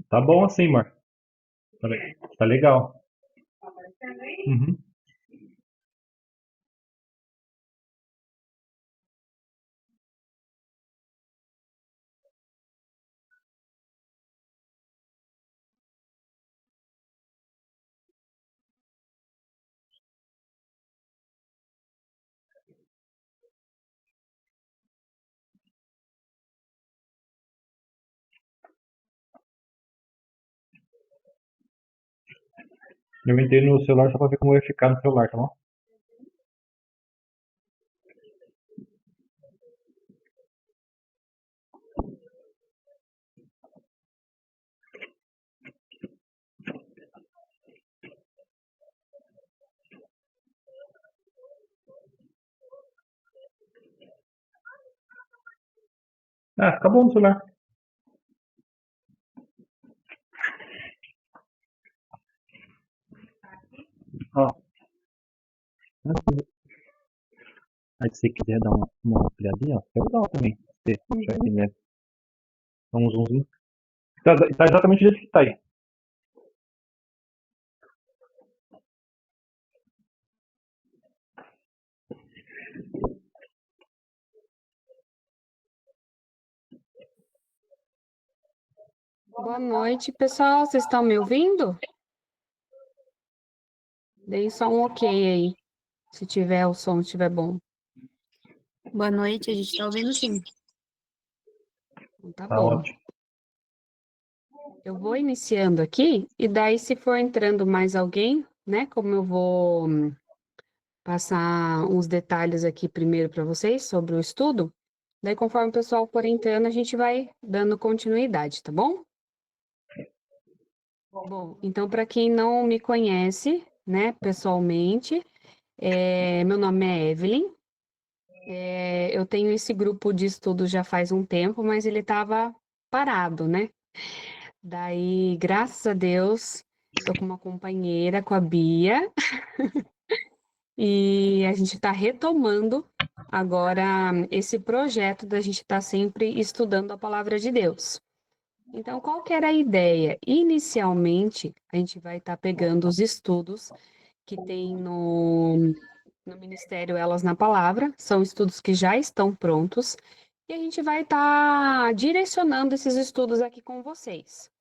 Tá bom assim, Mar. Tá legal. Uhum. Eu entrei no celular só pra ver como vai ficar no celular, tá bom? Ah, fica bom no celular. Ó, aí se você quiser dar uma ampliadinha, ó, fica legal também. Se você já quiser dar um zoomzinho. Tá exatamente do jeito que tá aí. Boa noite, pessoal. Vocês estão me ouvindo? Deem só um ok aí, se tiver o som estiver bom. Boa noite, a gente está ouvindo sim. Então tá Tá bom. ótimo. Eu vou iniciando aqui e daí se for entrando mais alguém, né, como eu vou passar uns detalhes aqui primeiro para vocês sobre o estudo, daí conforme o pessoal for entrando, a gente vai dando continuidade, tá bom? Bom, então para quem não me conhece, né, pessoalmente, meu nome é Evelyn. Eu tenho esse grupo de estudo já faz um tempo, mas ele estava parado, né? Daí, graças a Deus, estou com uma companheira, com a Bia, e a gente está retomando agora esse projeto da gente estar sempre estudando a palavra de Deus. Então, qual que era a ideia? Inicialmente, a gente vai estar pegando os estudos que tem no Ministério Elas na Palavra, são estudos que já estão prontos, e a gente vai estar direcionando esses estudos aqui com vocês.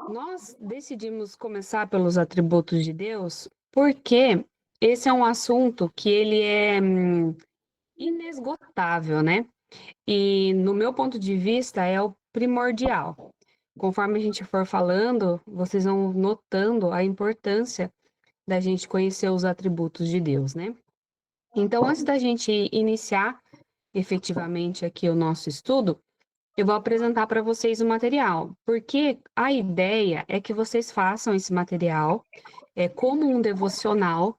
Nós decidimos começar pelos atributos de Deus porque esse é um assunto que ele é inesgotável, né? E no meu ponto de vista é o primordial. Conforme a gente for falando, vocês vão notando a importância da gente conhecer os atributos de Deus, né? Então, antes da gente iniciar efetivamente aqui o nosso estudo, eu vou apresentar para vocês o material, porque a ideia é que vocês façam esse material como um devocional.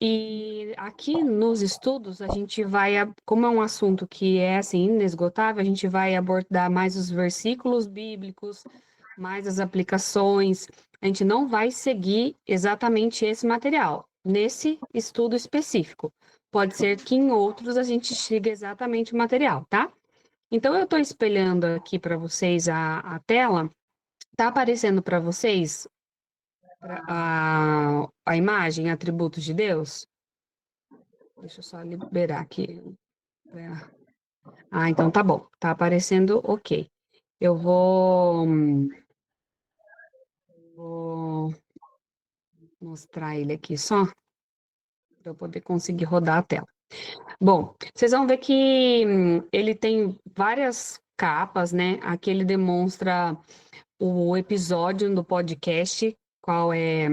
E aqui nos estudos a gente vai, como é um assunto que é assim inesgotável, a gente vai abordar mais os versículos bíblicos, mais as aplicações. A gente não vai seguir exatamente esse material nesse estudo específico. Pode ser que em outros a gente siga exatamente o material, tá? Então eu estou espelhando aqui para vocês a tela. Tá aparecendo para vocês a imagem, atributos de Deus? Deixa eu só liberar aqui. Então tá bom. Tá aparecendo ok. Eu vou mostrar ele aqui só, para eu poder conseguir rodar a tela. Bom, vocês vão ver que ele tem várias capas, né? Aqui ele demonstra o episódio do podcast, qual é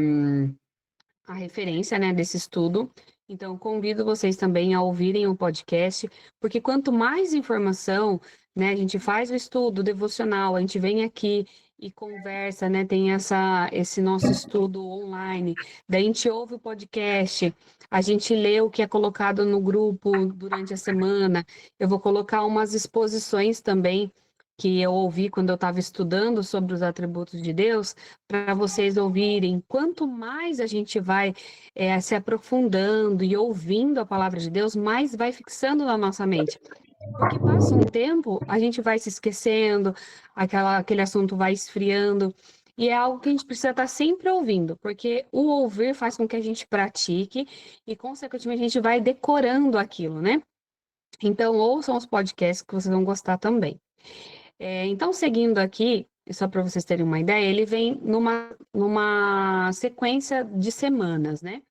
a referência, né, desse estudo. Então, convido vocês também a ouvirem o podcast, porque quanto mais informação, né, a gente faz o estudo devocional, a gente vem aqui e conversa, né, tem esse nosso estudo online, daí a gente ouve o podcast, a gente lê o que é colocado no grupo durante a semana. Eu vou colocar umas exposições também que eu ouvi quando eu estava estudando sobre os atributos de Deus, para vocês ouvirem. Quanto mais a gente vai se aprofundando e ouvindo a palavra de Deus, mais vai fixando na nossa mente. Porque passa um tempo, a gente vai se esquecendo, aquele assunto vai esfriando. e é algo que a gente precisa estar sempre ouvindo, porque o ouvir faz com que a gente pratique e, consequentemente, a gente vai decorando aquilo, né? Então, ouçam os podcasts que vocês vão gostar também. Então, seguindo aqui, só para vocês terem uma ideia, ele vem numa sequência de semanas, né?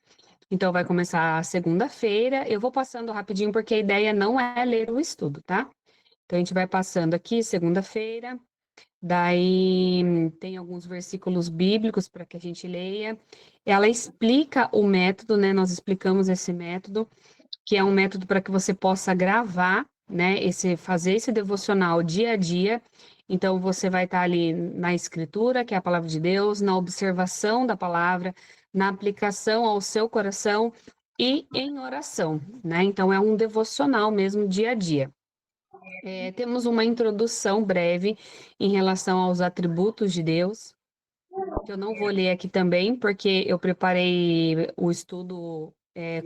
Então, vai começar segunda-feira. Eu vou passando rapidinho, porque a ideia não é ler o estudo, tá? Então, a gente vai passando aqui, segunda-feira. Daí tem alguns versículos bíblicos para que a gente leia. Ela explica o método, né? Nós explicamos esse método, que é um método para que você possa gravar, né? Fazer esse devocional dia a dia. Então, você vai estar ali na escritura, que é a palavra de Deus, na observação da palavra, na aplicação ao seu coração e em oração, né? Então, é um devocional mesmo dia a dia. Temos uma introdução breve em relação aos atributos de Deus, que eu não vou ler aqui também, porque eu preparei o estudo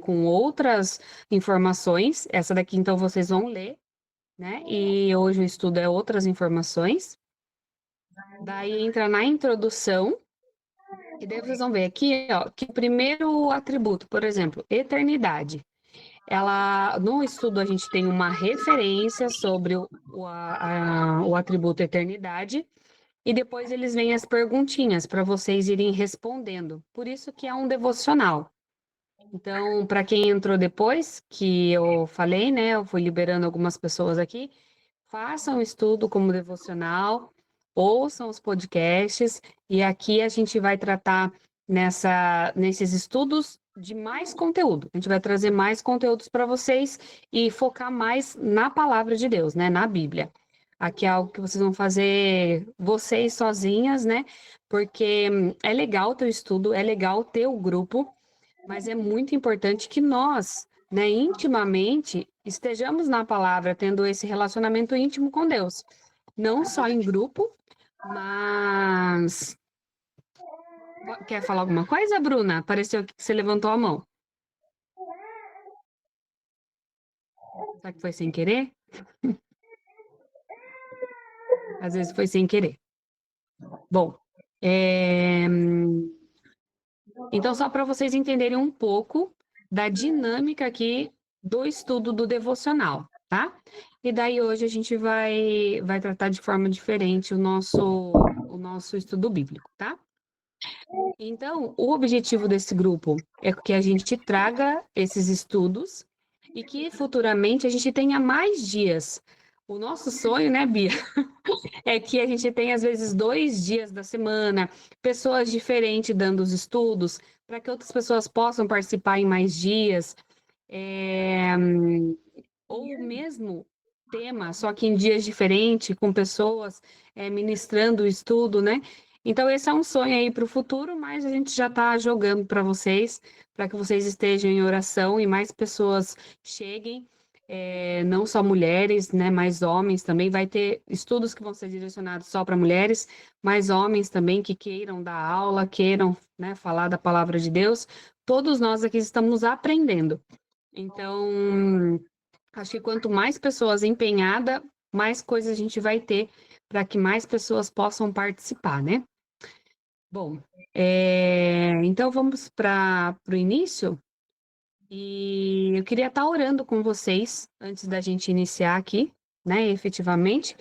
com outras informações. Essa daqui, então, vocês vão ler, né? E hoje o estudo é outras informações. Daí entra na introdução, e daí vocês vão ver aqui, ó, que o primeiro atributo, por exemplo, eternidade. No estudo a gente tem uma referência sobre o atributo eternidade, e depois eles vêm as perguntinhas para vocês irem respondendo. Por isso que é um devocional. Então, para quem entrou depois, que eu falei, né, eu fui liberando algumas pessoas aqui, façam o estudo como devocional, ouçam os podcasts, e aqui a gente vai tratar nesses estudos de mais conteúdo. A gente vai trazer mais conteúdos para vocês e focar mais na palavra de Deus, né, na Bíblia. Aqui é algo que vocês vão fazer vocês sozinhas, né? Porque é legal ter o estudo, é legal ter o grupo, mas é muito importante que nós, né, intimamente, estejamos na palavra, tendo esse relacionamento íntimo com Deus. Não só em grupo, mas. Quer falar alguma coisa, Bruna? Pareceu que você levantou a mão. Será que foi sem querer? Às vezes foi sem querer. Bom, então, só para vocês entenderem um pouco da dinâmica aqui do estudo do devocional, tá? E daí hoje a gente vai tratar de forma diferente o nosso estudo bíblico, tá? Então, o objetivo desse grupo é que a gente traga esses estudos e que futuramente a gente tenha mais dias. O nosso sonho, né, Bia, é que a gente tenha, às vezes, 2 dias da semana, pessoas diferentes dando os estudos, para que outras pessoas possam participar em mais dias, é, ou mesmo tema, só que em dias diferentes, com pessoas ministrando o estudo, né? Então, esse é um sonho aí para o futuro, mas a gente já está jogando para vocês, para que vocês estejam em oração e mais pessoas cheguem, não só mulheres, né, mas homens também. Vai ter estudos que vão ser direcionados só para mulheres, mas homens também que queiram dar aula, queiram, né, falar da palavra de Deus. Todos nós aqui estamos aprendendo. Então, acho que quanto mais pessoas empenhadas, mais coisas a gente vai ter para que mais pessoas possam participar, né? Bom, então vamos para o início. E eu queria estar orando com vocês antes da gente iniciar aqui, né? Efetivamente.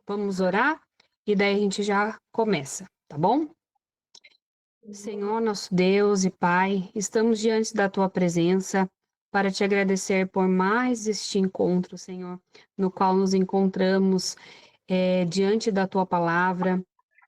Vamos orar e daí a gente já começa, tá bom? Senhor, nosso Deus e Pai, estamos diante da tua presença para te agradecer por mais este encontro, Senhor, no qual nos encontramos diante da tua palavra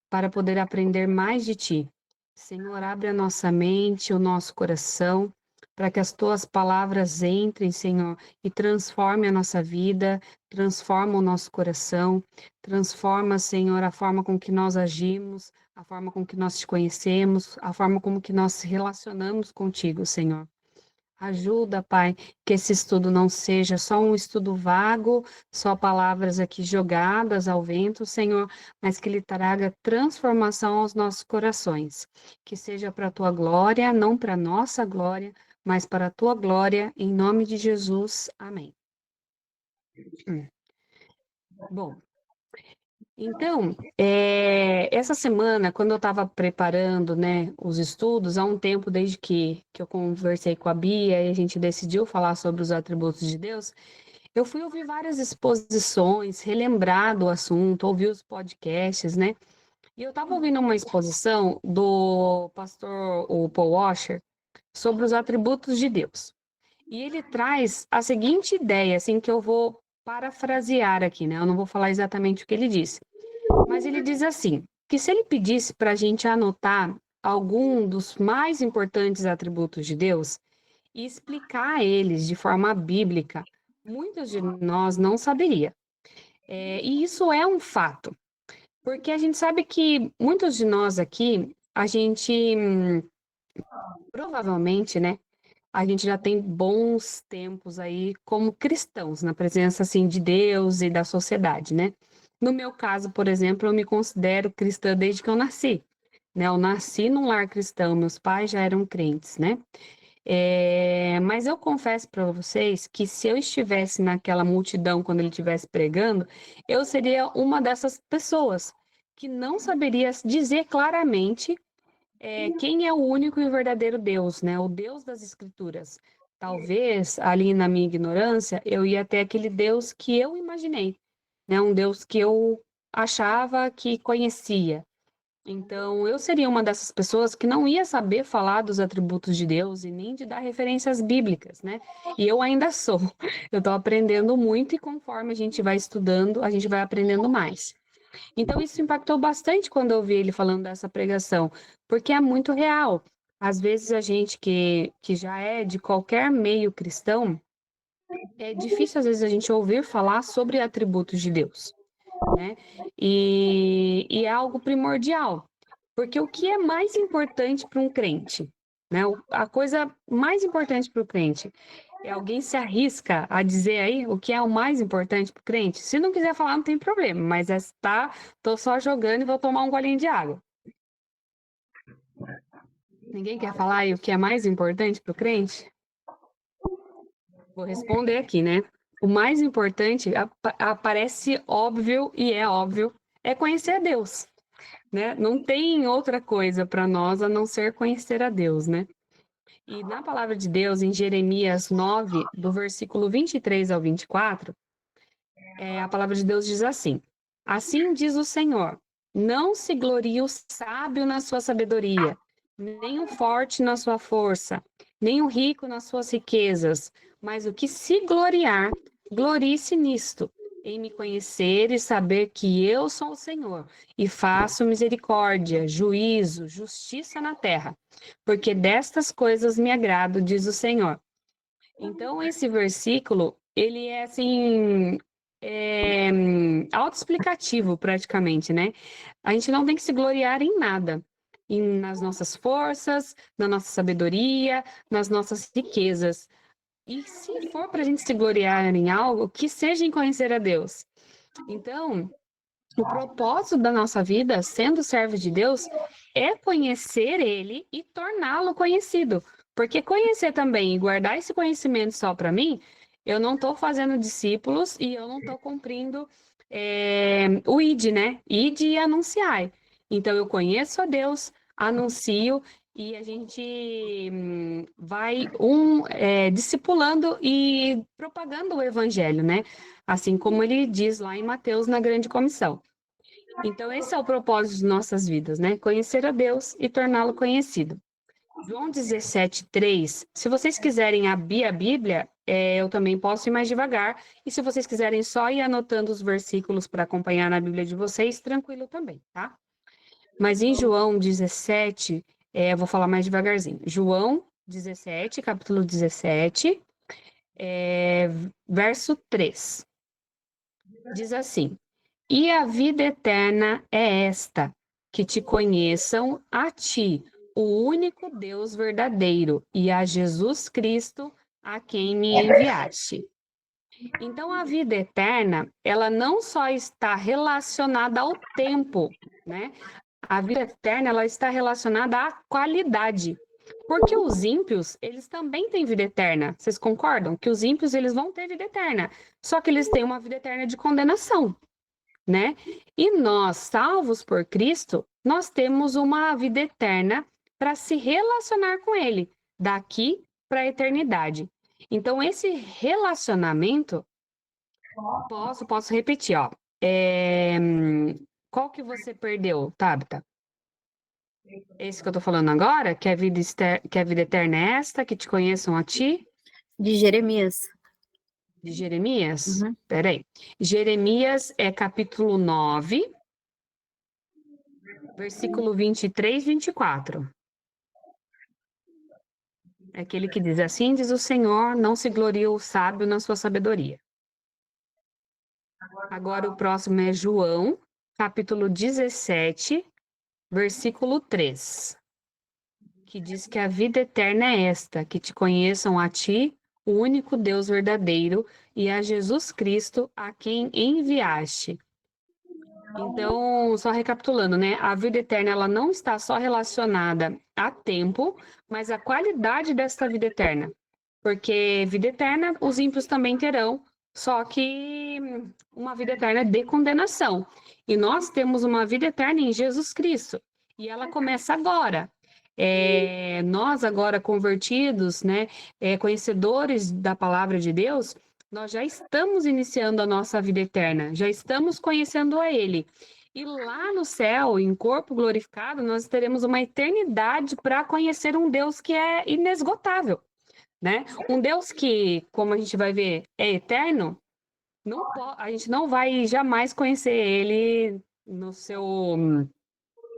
para poder aprender mais de ti. Senhor, abre a nossa mente, o nosso coração, para que as tuas palavras entrem, Senhor, e transforme a nossa vida, transforma o nosso coração, transforma, Senhor, a forma com que nós agimos, a forma com que nós te conhecemos, a forma como que nós se relacionamos contigo, Senhor. Ajuda, Pai, que esse estudo não seja só um estudo vago, só palavras aqui jogadas ao vento, Senhor, mas que ele traga transformação aos nossos corações. Que seja para a tua glória, não para a nossa glória, mas para a tua glória, em nome de Jesus. Amém. Bom, Então, essa semana, quando eu estava preparando, né, os estudos, há um tempo desde que eu conversei com a Bia e a gente decidiu falar sobre os atributos de Deus, eu fui ouvir várias exposições, relembrar do assunto, ouvir os podcasts, né? E eu estava ouvindo uma exposição do pastor o Paul Washer sobre os atributos de Deus. E ele traz a seguinte ideia, assim, que eu vou parafrasear aqui, né? Eu não vou falar exatamente o que ele disse. Mas ele diz assim, que se ele pedisse para a gente anotar algum dos mais importantes atributos de Deus e explicar eles de forma bíblica, muitos de nós não saberia. E isso é um fato, porque a gente sabe que muitos de nós aqui, a gente provavelmente, né, a gente já tem bons tempos aí como cristãos, na presença assim de Deus e da sociedade, né? No meu caso, por exemplo, eu me considero cristã desde que eu nasci, né? Eu nasci num lar cristão, meus pais já eram crentes, né? Mas eu confesso para vocês que se eu estivesse naquela multidão quando ele estivesse pregando, eu seria uma dessas pessoas que não saberia dizer claramente quem é o único e verdadeiro Deus, né? O Deus das Escrituras. Talvez, ali na minha ignorância, eu ia ter aquele Deus que eu imaginei, né? Um Deus que eu achava que conhecia. Então, eu seria uma dessas pessoas que não ia saber falar dos atributos de Deus e nem de dar referências bíblicas, né? E eu ainda sou. Eu estou aprendendo muito e conforme a gente vai estudando, a gente vai aprendendo mais. Então, isso impactou bastante quando eu ouvi ele falando dessa pregação, porque é muito real. Às vezes, a gente que já é de qualquer meio cristão, é difícil, às vezes, a gente ouvir falar sobre atributos de Deus, né? E é algo primordial, porque o que é mais importante para um crente, né? A coisa mais importante para o crente alguém se arrisca a dizer aí o que é o mais importante para o crente? Se não quiser falar, não tem problema, mas tô só jogando e vou tomar um golinho de água. Ninguém quer falar aí o que é mais importante para o crente? Vou responder aqui, né? O mais importante, aparece óbvio e é óbvio, é conhecer a Deus, né? Não tem outra coisa para nós a não ser conhecer a Deus, né? E na palavra de Deus, em Jeremias 9, do versículo 23 ao 24, a palavra de Deus diz assim: Assim diz o Senhor, não se glorie o sábio na sua sabedoria, nem o forte na sua força, nem o rico nas suas riquezas, mas o que se gloriar, glorie-se nisto, em me conhecer e saber que eu sou o Senhor, e faço misericórdia, juízo, justiça na terra, porque destas coisas me agrado, diz o Senhor. Então, esse versículo, ele é assim, autoexplicativo praticamente, né? A gente não tem que se gloriar em nada, nas nossas forças, na nossa sabedoria, nas nossas riquezas. E se for para a gente se gloriar em algo, que seja em conhecer a Deus. Então, o propósito da nossa vida, sendo servo de Deus, é conhecer Ele e torná-lo conhecido. Porque conhecer também e guardar esse conhecimento só para mim, eu não estou fazendo discípulos e eu não estou cumprindo o ID, né? ID e anunciar. Então, eu conheço a Deus, anuncio e a gente vai discipulando e propagando o evangelho, né? Assim como ele diz lá em Mateus, na grande comissão. Então, esse é o propósito de nossas vidas, né? Conhecer a Deus e torná-lo conhecido. João 17:3. Se vocês quiserem abrir a Bíblia, eu também posso ir mais devagar. E se vocês quiserem só ir anotando os versículos para acompanhar na Bíblia de vocês, tranquilo também, tá? Mas em João 17, eu vou falar mais devagarzinho. João 17, capítulo 17, verso 3. Diz assim: E a vida eterna é esta, que te conheçam a ti, o único Deus verdadeiro, e a Jesus Cristo, a quem me enviaste. Então, a vida eterna, ela não só está relacionada ao tempo, né? A vida eterna, ela está relacionada à qualidade. Porque os ímpios, eles também têm vida eterna. Vocês concordam? Que os ímpios, eles vão ter vida eterna. Só que eles têm uma vida eterna de condenação. né? E nós, salvos por Cristo, nós temos uma vida eterna para se relacionar com Ele, daqui para a eternidade. Então, esse relacionamento, posso repetir, ó. Qual que você perdeu, Tabita? Esse que eu tô falando agora, que a vida eterna é esta, que te conheçam a ti, De Jeremias. de Jeremias? Uhum. Peraí. Jeremias é capítulo 9, versículo 23, 24. É aquele que diz assim, diz o Senhor, não se glorie o sábio na sua sabedoria. Agora o próximo é João, capítulo 17, versículo 3, que diz que a vida eterna é esta, que te conheçam a ti, o único Deus verdadeiro, e a Jesus Cristo, a quem enviaste. Então, só recapitulando, né? A vida eterna, ela não está só relacionada a tempo, mas a qualidade desta vida eterna. Porque vida eterna, os ímpios também terão, só que uma vida eterna de condenação. E nós temos uma vida eterna em Jesus Cristo. E ela começa agora. Nós agora convertidos, né, conhecedores da palavra de Deus, nós já estamos iniciando a nossa vida eterna, já estamos conhecendo a Ele. E lá no céu, em corpo glorificado, nós teremos uma eternidade para conhecer um Deus que é inesgotável, né? Um Deus que, como a gente vai ver, é eterno, a gente não vai jamais conhecer Ele no seu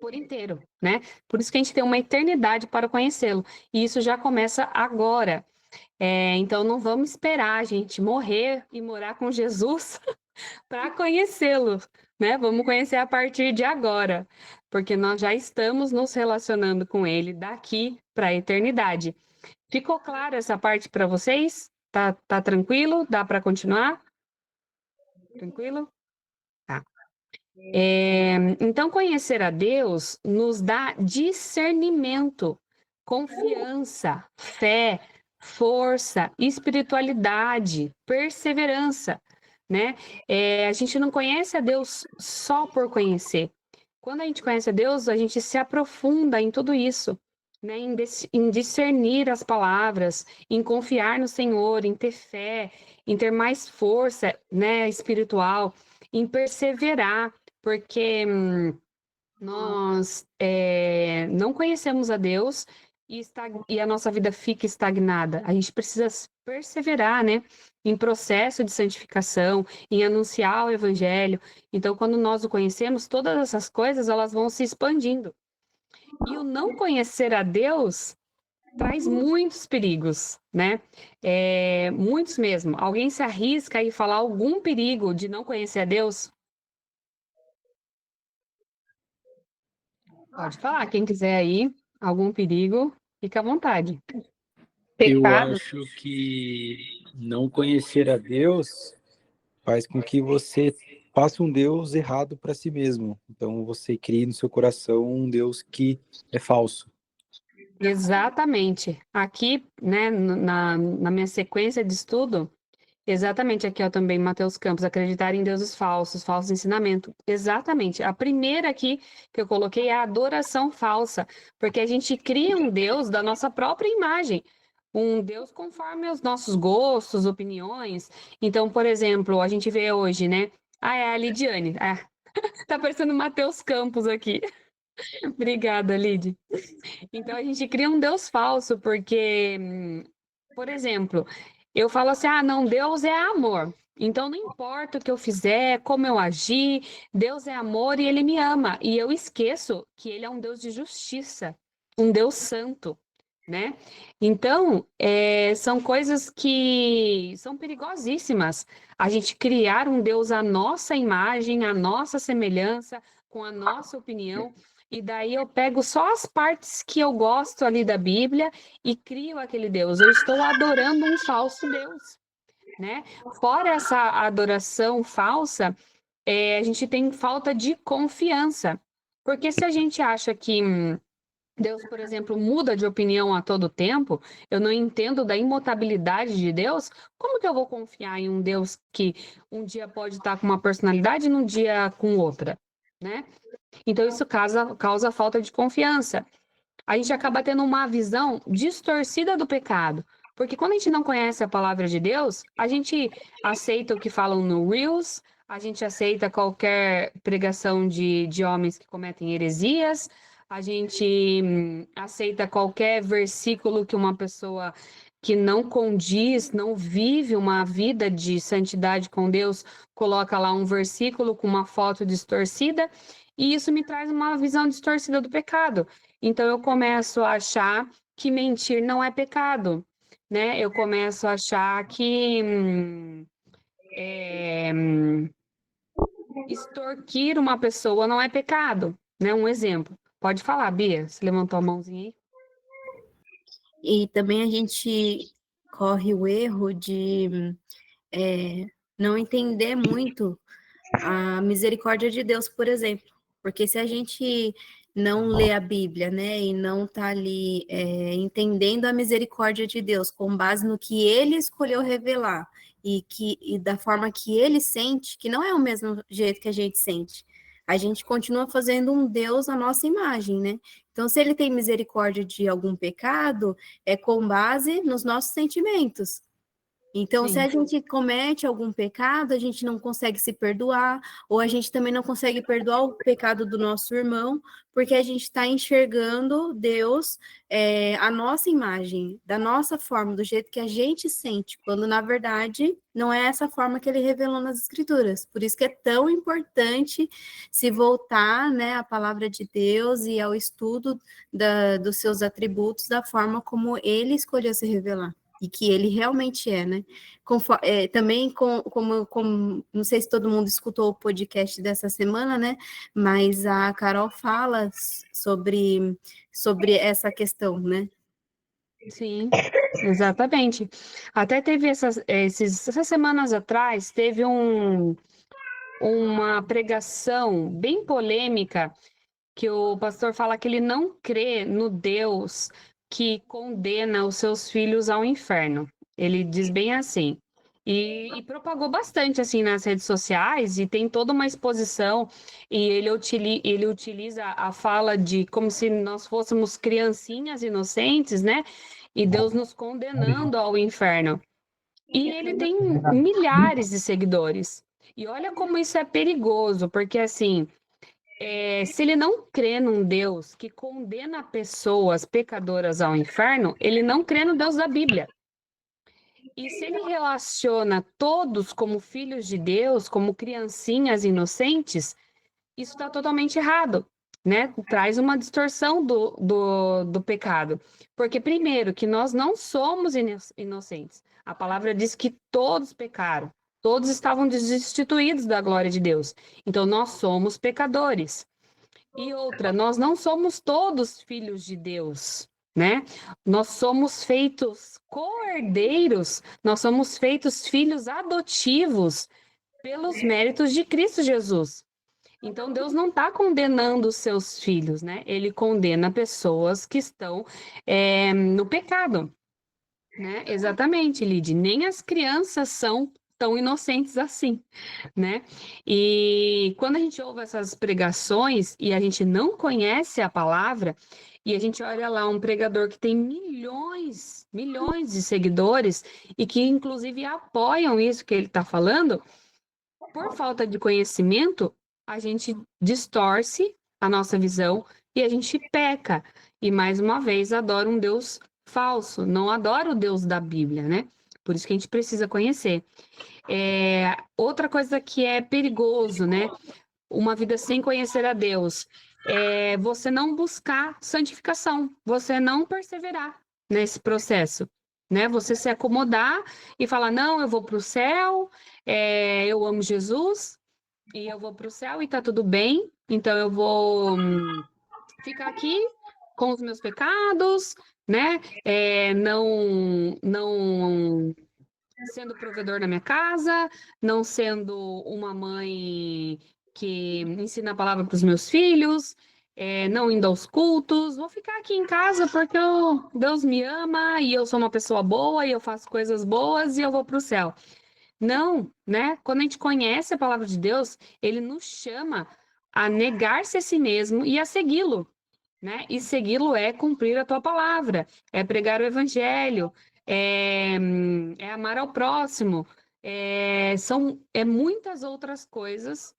por inteiro, né? Por isso que a gente tem uma eternidade para conhecê-lo. E isso já começa agora. Então, não vamos esperar a gente morrer e morar com Jesus para conhecê-lo, né? Vamos conhecer a partir de agora, porque nós já estamos nos relacionando com Ele daqui para a eternidade. Ficou clara essa parte para vocês? Tá tranquilo? Dá para continuar? Tranquilo? Tá. Então, conhecer a Deus nos dá discernimento, confiança, fé, força, espiritualidade, perseverança, né? A gente não conhece a Deus só por conhecer. Quando a gente conhece a Deus, a gente se aprofunda em tudo isso, né? Em discernir as palavras, em confiar no Senhor, em ter fé, em ter mais força, né, espiritual, em perseverar, porque nós não conhecemos a Deus e a nossa vida fica estagnada. A gente precisa perseverar, né, em processo de santificação, em anunciar o Evangelho. Então, quando nós o conhecemos, todas essas coisas elas vão se expandindo. E o não conhecer a Deus traz muitos perigos, né? Muitos mesmo. Alguém se arrisca a falar algum perigo de não conhecer a Deus? Pode falar, quem quiser aí, algum perigo, fica à vontade. Eu Pecado. acho que não conhecer a Deus faz com que você faça um Deus errado para si mesmo. Então você cria no seu coração um Deus que é falso. Exatamente. Aqui, né, na minha sequência de estudo, exatamente aqui, ó, também, Mateus Campos, acreditar em deuses falsos, falso ensinamento. Exatamente. A primeira aqui que eu coloquei é a adoração falsa, porque a gente cria um Deus da nossa própria imagem, um Deus conforme os nossos gostos, opiniões. Então, por exemplo, a gente vê hoje, né? É a Lidiane. Tá parecendo Mateus Campos aqui. Obrigada, Lid. Então, a gente cria um Deus falso, porque, por exemplo, eu falo assim, não, Deus é amor. Então, não importa o que eu fizer, como eu agir, Deus é amor e Ele me ama. E eu esqueço que Ele é um Deus de justiça, um Deus santo, né? Então, são coisas que são perigosíssimas. A gente criar um Deus à nossa imagem, à nossa semelhança, com a nossa opinião. E daí eu pego só as partes que eu gosto ali da Bíblia e crio aquele Deus. Eu estou adorando um falso Deus, né? Fora essa adoração falsa, a gente tem falta de confiança. Porque se a gente acha que Deus, por exemplo, muda de opinião a todo tempo, eu não entendo da imutabilidade de Deus, como que eu vou confiar em um Deus que um dia pode estar com uma personalidade e num dia com outra, né? Então isso causa falta de confiança. A gente acaba tendo uma visão distorcida do pecado. Porque quando a gente não conhece a palavra de Deus, a gente aceita o que falam no Reels, a gente aceita qualquer pregação de homens que cometem heresias, a gente aceita qualquer versículo que uma pessoa que não condiz, não vive uma vida de santidade com Deus, coloca lá um versículo com uma foto distorcida, e isso me traz uma visão distorcida do pecado. Então eu começo a achar que mentir não é pecado, né? Eu começo a achar que extorquir uma pessoa não é pecado, né? Um exemplo. Pode falar, Bia. Você levantou a mãozinha aí? E também a gente corre o erro de não entender muito a misericórdia de Deus, por exemplo. Porque se a gente não lê a Bíblia, né, e não está ali entendendo a misericórdia de Deus com base no que Ele escolheu revelar e da forma que Ele sente, que não é o mesmo jeito que a gente sente, a gente continua fazendo um Deus à nossa imagem, né? Então, se Ele tem misericórdia de algum pecado, é com base nos nossos sentimentos. Então, se Sim. a gente comete algum pecado, a gente não consegue se perdoar, ou a gente também não consegue perdoar o pecado do nosso irmão, porque a gente está enxergando Deus a nossa imagem, da nossa forma, do jeito que a gente sente, quando na verdade não é essa forma que ele revelou nas Escrituras. Por isso que é tão importante se voltar, né, à palavra de Deus e ao estudo dos seus atributos, da forma como ele escolheu se revelar. E que ele realmente é, né? Também, como não sei se todo mundo escutou o podcast dessa semana, né? Mas a Carol fala sobre essa questão, né? Sim, exatamente. Até teve essas semanas atrás, teve uma pregação bem polêmica que o pastor fala que ele não crê no Deus que condena os seus filhos ao inferno. Ele diz bem assim. E propagou bastante assim nas redes sociais e tem toda uma exposição e ele utiliza a fala de como se nós fôssemos criancinhas inocentes, né? E Deus nos condenando ao inferno. E ele tem milhares de seguidores. E olha como isso é perigoso, porque assim, se ele não crê num Deus que condena pessoas pecadoras ao inferno, ele não crê no Deus da Bíblia. E se ele relaciona todos como filhos de Deus, como criancinhas inocentes, isso está totalmente errado, né? Traz uma distorção do pecado. Porque, primeiro, que nós não somos inocentes. A palavra diz que todos pecaram, todos estavam destituídos da glória de Deus. Então, nós somos pecadores. E outra, nós não somos todos filhos de Deus, né? Nós somos feitos co-herdeiros, nós somos feitos filhos adotivos pelos méritos de Cristo Jesus. Então, Deus não está condenando os seus filhos, né? Ele condena pessoas que estão no pecado, né? Exatamente, Lid. Nem as crianças são tão inocentes assim, né? E quando a gente ouve essas pregações e a gente não conhece a palavra, e a gente olha lá um pregador que tem milhões, milhões de seguidores e que inclusive apoiam isso que ele está falando, por falta de conhecimento, a gente distorce a nossa visão e a gente peca. E mais uma vez adora um Deus falso, não adora o Deus da Bíblia, né? Por isso que a gente precisa conhecer. Outra coisa que é perigoso, né? Uma vida sem conhecer a Deus, é você não buscar santificação, você não perseverar nesse processo, né? Você se acomodar e falar, não, eu vou para o céu, eu amo Jesus e eu vou para o céu e tá tudo bem, então eu vou ficar aqui com os meus pecados, né? Não sendo provedor na minha casa, não sendo uma mãe que ensina a palavra para os meus filhos, não indo aos cultos, vou ficar aqui em casa porque Deus me ama e eu sou uma pessoa boa e eu faço coisas boas e eu vou para o céu. Não, né? Quando a gente conhece a palavra de Deus, ele nos chama a negar-se a si mesmo e a segui-lo, né? E segui-lo é cumprir a tua palavra, é pregar o evangelho, é amar ao próximo, são muitas outras coisas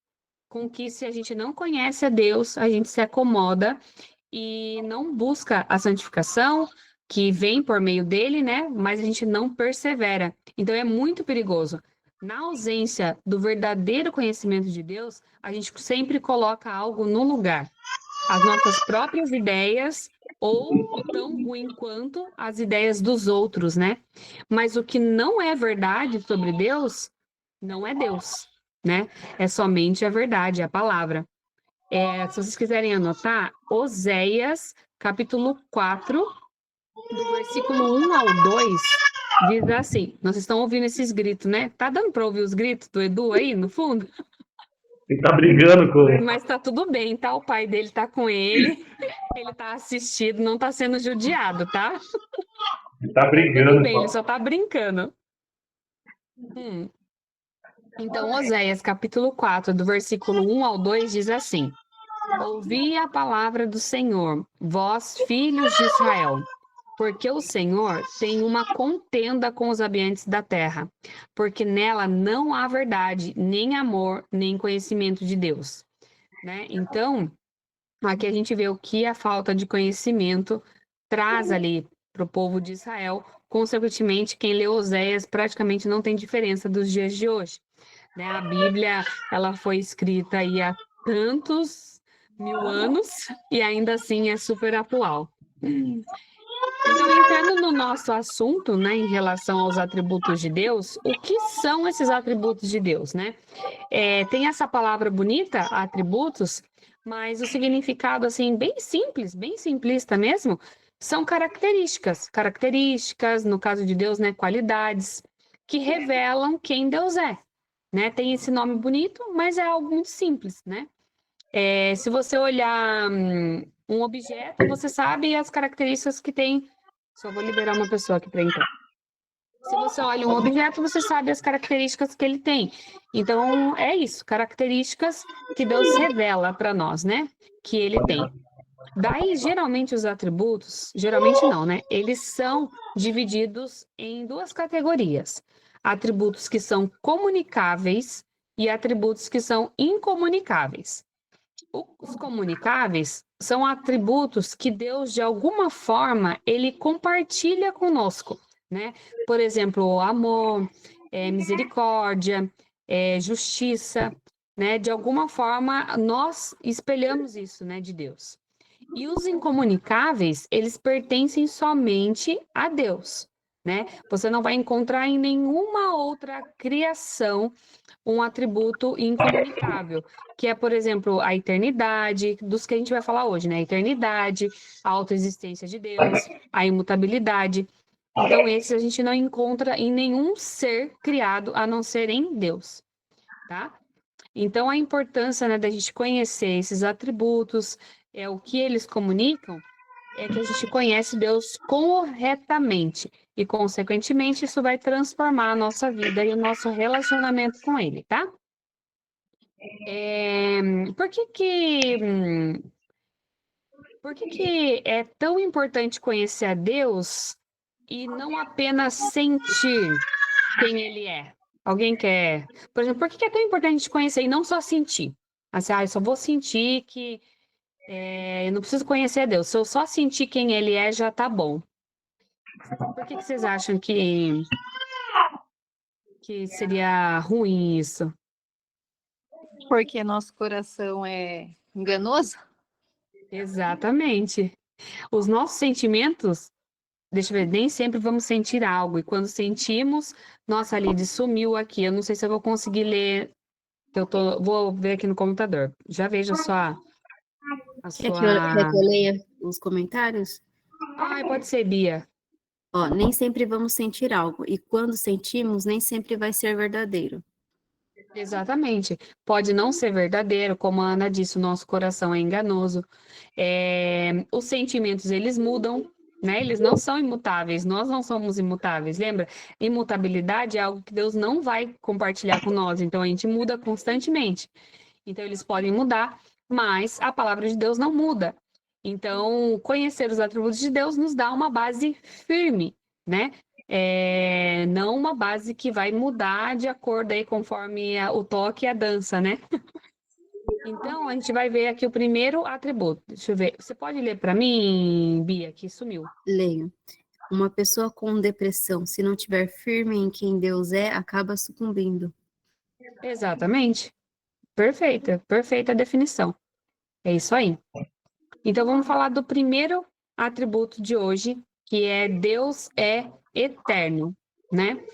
com que, se a gente não conhece a Deus, a gente se acomoda e não busca a santificação que vem por meio dele, né? Mas a gente não persevera. Então é muito perigoso. Na ausência do verdadeiro conhecimento de Deus, a gente sempre coloca algo no lugar. As nossas próprias ideias ou tão ruim quanto as ideias dos outros, né? Mas o que não é verdade sobre Deus, não é Deus, né? É somente a verdade, a palavra. Se vocês quiserem anotar, Oséias, capítulo 4, do versículo 1 ao 2, diz assim, vocês estão ouvindo esses gritos, né? Tá dando para ouvir os gritos do Edu aí, no fundo? Ele tá brigando com. Mas tá tudo bem, tá? O pai dele tá com ele, ele tá assistido, não tá sendo judiado, tá? Ele tá Tá tudo brigando. bem, ele só tá brincando. Então, Oséias, capítulo 4, do versículo 1 ao 2, diz assim: Ouvi a palavra do Senhor, vós, filhos de Israel, porque o Senhor tem uma contenda com os habitantes da terra, porque nela não há verdade, nem amor, nem conhecimento de Deus. Né? Então, aqui a gente vê o que a falta de conhecimento traz ali para o povo de Israel. Consequentemente, quem lê Oséias praticamente não tem diferença dos dias de hoje. Né? A Bíblia, ela foi escrita aí há tantos mil anos e ainda assim é super atual. Então, entrando no nosso assunto, né, em relação aos atributos de Deus, o que são esses atributos de Deus, né? Tem essa palavra bonita, atributos, mas o significado, assim, bem simples, bem simplista mesmo, são características. Características, no caso de Deus, né, qualidades, que revelam quem Deus é. Né? Tem esse nome bonito, mas é algo muito simples, né? Se você olhar um objeto, você sabe as características que tem. Só vou liberar uma pessoa aqui para entrar. Se você olha um objeto, você sabe as características que ele tem. Então, é isso, características que Deus revela para nós, né? Que ele tem. Daí, geralmente, os atributos, geralmente não, né? Eles são divididos em duas categorias. Atributos que são comunicáveis e atributos que são incomunicáveis. Os comunicáveis são atributos que Deus, de alguma forma, ele compartilha conosco, né? Por exemplo, amor, misericórdia, justiça, né? De alguma forma, nós espelhamos isso, né, de Deus. E os incomunicáveis, eles pertencem somente a Deus, né? Você não vai encontrar em nenhuma outra criação um atributo incomunicável, que é, por exemplo, a eternidade, dos que a gente vai falar hoje, né? A eternidade, a autoexistência de Deus, a imutabilidade. Então, esses a gente não encontra em nenhum ser criado, a não ser em Deus, tá? Então, a importância, né, da gente conhecer esses atributos, o que eles comunicam, é que a gente conhece Deus corretamente e, consequentemente, isso vai transformar a nossa vida e o nosso relacionamento com Ele, tá? Por que é tão importante conhecer a Deus e não apenas sentir quem Ele é? Alguém quer... Por exemplo, por que é tão importante a gente conhecer e não só sentir? Assim, eu só vou sentir que... eu não preciso conhecer a Deus. Se eu só sentir quem Ele é, já tá bom. Por que vocês acham que seria ruim isso? Porque nosso coração é enganoso? Exatamente. Os nossos sentimentos, deixa eu ver, nem sempre vamos sentir algo. E quando sentimos, nossa, a Lidy sumiu aqui. Eu não sei se eu vou conseguir ler. Vou ver aqui no computador. Já vejo a sua... Quer que eu leia os comentários? Pode ser, Bia. Ó, nem sempre vamos sentir algo, e quando sentimos, nem sempre vai ser verdadeiro. Exatamente. Pode não ser verdadeiro, como a Ana disse, o nosso coração é enganoso. Os sentimentos, eles mudam, né? Eles não são imutáveis, nós não somos imutáveis. Lembra? Imutabilidade é algo que Deus não vai compartilhar com nós, então a gente muda constantemente. Então, eles podem mudar, mas a palavra de Deus não muda. Então, conhecer os atributos de Deus nos dá uma base firme, né? Não uma base que vai mudar de acordo aí conforme o toque e a dança, né? Então, a gente vai ver aqui o primeiro atributo. Deixa eu ver. Você pode ler para mim, Bia, que sumiu. Leio. Uma pessoa com depressão, se não tiver firme em quem Deus é, acaba sucumbindo. Exatamente. Perfeita definição. É isso aí. Então, vamos falar do primeiro atributo de hoje, que é Deus é eterno, né?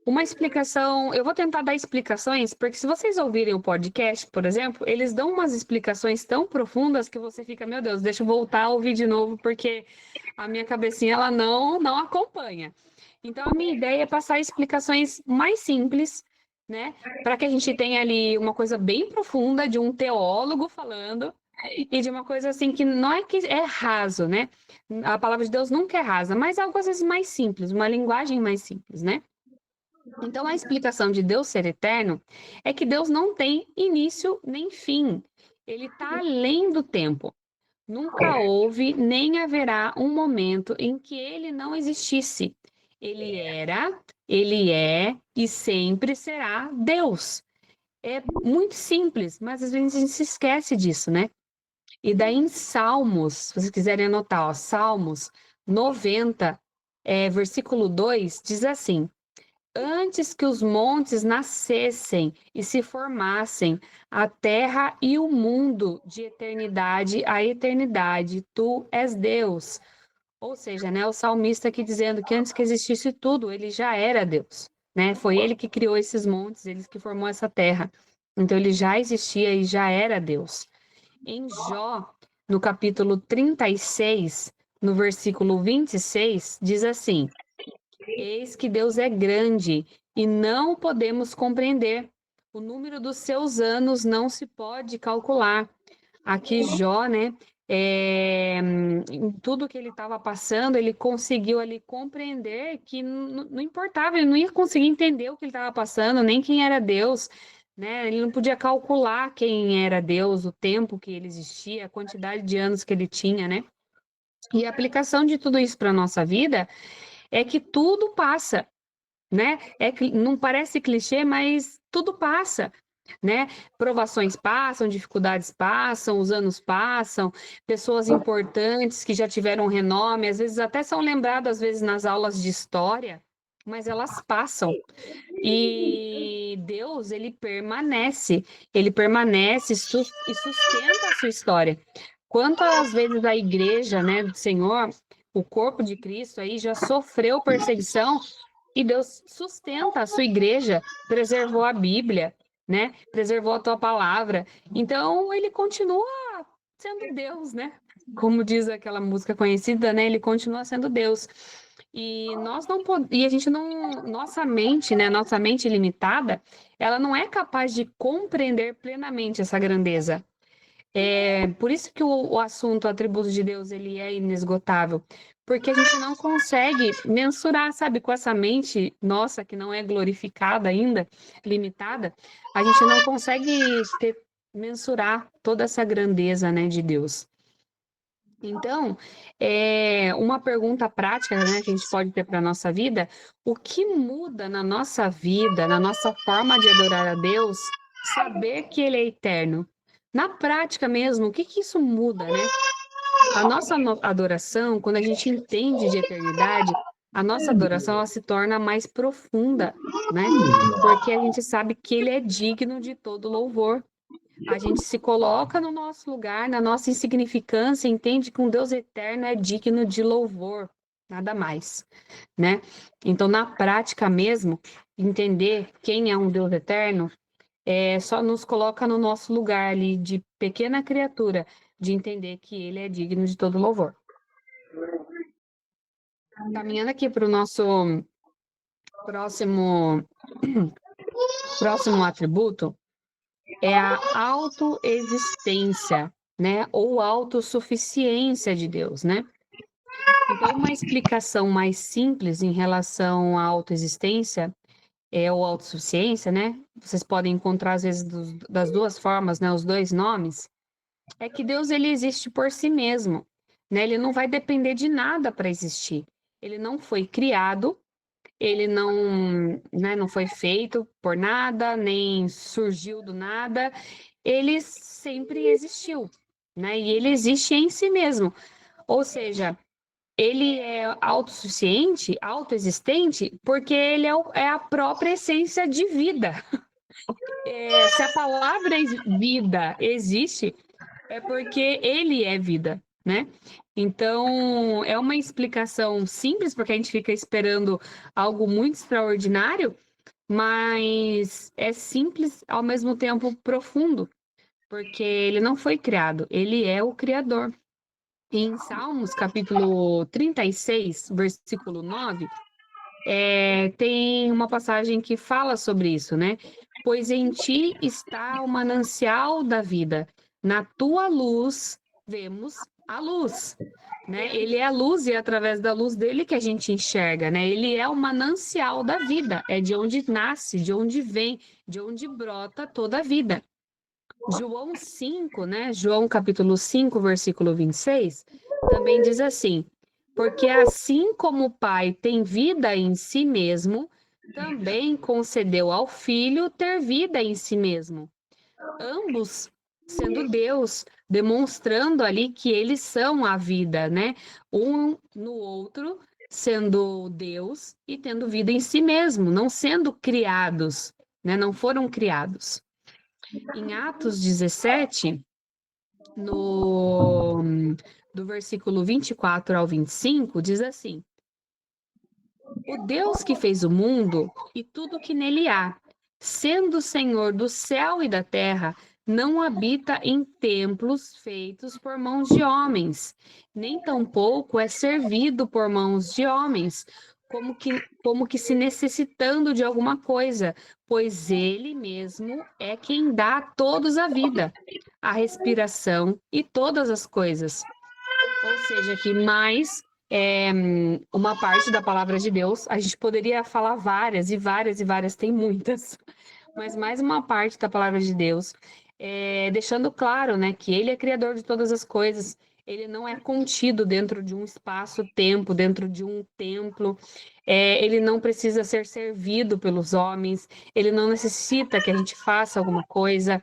Uma explicação, eu vou tentar dar explicações, porque se vocês ouvirem o podcast, por exemplo, eles dão umas explicações tão profundas que você fica, meu Deus, deixa eu voltar a ouvir de novo, porque a minha cabecinha, ela não acompanha. Então, a minha ideia é passar explicações mais simples, né? Para que a gente tenha ali uma coisa bem profunda de um teólogo falando, e de uma coisa assim que não é que é raso, né? A palavra de Deus nunca é rasa, mas algo às vezes mais simples, uma linguagem mais simples, né? Então, a explicação de Deus ser eterno é que Deus não tem início nem fim. Ele está além do tempo. Nunca houve nem haverá um momento em que ele não existisse. Ele era, ele é e sempre será Deus. É muito simples, mas às vezes a gente se esquece disso, né? E daí em Salmos, se vocês quiserem anotar, ó, Salmos 90, versículo 2, diz assim: Antes que os montes nascessem e se formassem, a terra e o mundo, de eternidade a eternidade, tu és Deus. Ou seja, né, o salmista aqui dizendo que antes que existisse tudo, ele já era Deus, né? Foi ele que criou esses montes, ele que formou essa terra. Então ele já existia e já era Deus. Em Jó, no capítulo 36, no versículo 26, diz assim: Eis que Deus é grande e não o podemos compreender. O número dos seus anos não se pode calcular. Aqui Jó, né, em tudo que ele estava passando, ele conseguiu ali compreender que não importava, ele não ia conseguir entender o que ele estava passando, nem quem era Deus, né? Ele não podia calcular quem era Deus, o tempo que ele existia, a quantidade de anos que ele tinha, né? E a aplicação de tudo isso para a nossa vida é que tudo passa, né? Não parece clichê, mas tudo passa, né? Provações passam, dificuldades passam, os anos passam, pessoas importantes que já tiveram renome, às vezes até são lembradas, às vezes, nas aulas de história, mas elas passam. E Deus, ele permanece e sustenta a sua história. Quantas vezes a igreja, né, do Senhor, o corpo de Cristo aí já sofreu perseguição e Deus sustenta a sua igreja, preservou a Bíblia, né? Preservou a tua palavra. Então, ele continua sendo Deus, né? Como diz aquela música conhecida, né? Ele continua sendo Deus. E nós não e a gente não, nossa mente, né, nossa mente limitada, ela não é capaz de compreender plenamente essa grandeza. Por isso que o assunto atributos de Deus ele é inesgotável, porque a gente não consegue mensurar, sabe, com essa mente nossa que não é glorificada ainda, limitada, a gente não consegue mensurar toda essa grandeza, né, de Deus. Então, uma pergunta prática, né, que a gente pode ter para a nossa vida: o que muda na nossa vida, na nossa forma de adorar a Deus, saber que Ele é eterno? Na prática mesmo, o que isso muda, né? A nossa adoração, quando a gente entende de eternidade, a nossa adoração ela se torna mais profunda, né? Porque a gente sabe que Ele é digno de todo louvor. A gente se coloca no nosso lugar, na nossa insignificância, entende que um Deus eterno é digno de louvor, nada mais, né? Então, na prática mesmo, entender quem é um Deus eterno só nos coloca no nosso lugar ali de pequena criatura, de entender que ele é digno de todo louvor. Caminhando aqui para o nosso próximo Próximo atributo é a autoexistência, né? Ou autossuficiência de Deus, né? Então, uma explicação mais simples em relação à autoexistência ou autossuficiência, né? Vocês podem encontrar, às vezes, das duas formas, né? Os dois nomes. É que Deus, ele existe por si mesmo, né? Ele não vai depender de nada para existir. Ele não foi criado, ele não, né, não foi feito por nada, nem surgiu do nada. Ele sempre existiu, né? E ele existe em si mesmo. Ou seja, ele é autossuficiente, autoexistente, porque ele é a própria essência de vida. Se a palavra vida existe, é porque ele é vida, né? Então, é uma explicação simples, porque a gente fica esperando algo muito extraordinário, mas é simples, ao mesmo tempo profundo, porque ele não foi criado, ele é o Criador. Em Salmos, capítulo 36, versículo 9, tem uma passagem que fala sobre isso, né? Pois em ti está o manancial da vida, na tua luz vemos a luz, né? Ele é a luz e é através da luz dele que a gente enxerga, né? Ele é o manancial da vida, é de onde nasce, de onde vem, de onde brota toda a vida. João 5, né? João capítulo 5, versículo 26, também diz assim: porque assim como o Pai tem vida em si mesmo, também concedeu ao Filho ter vida em si mesmo. Ambos sendo Deus, demonstrando ali que eles são a vida, né? Um no outro, sendo Deus e tendo vida em si mesmo, não sendo criados, né? Não foram criados. Em Atos 17, do versículo 24 ao 25, diz assim: o Deus que fez o mundo e tudo que nele há, sendo o Senhor do céu e da terra, não habita em templos feitos por mãos de homens, nem tampouco é servido por mãos de homens, como que se necessitando de alguma coisa, pois ele mesmo é quem dá a todos a vida, a respiração e todas as coisas. Ou seja, que mais uma parte da palavra de Deus, a gente poderia falar várias e várias e várias, tem muitas, mas mais uma parte da palavra de Deus, deixando claro, né, que ele é criador de todas as coisas, ele não é contido dentro de um espaço-tempo, dentro de um templo, ele não precisa ser servido pelos homens, ele não necessita que a gente faça alguma coisa,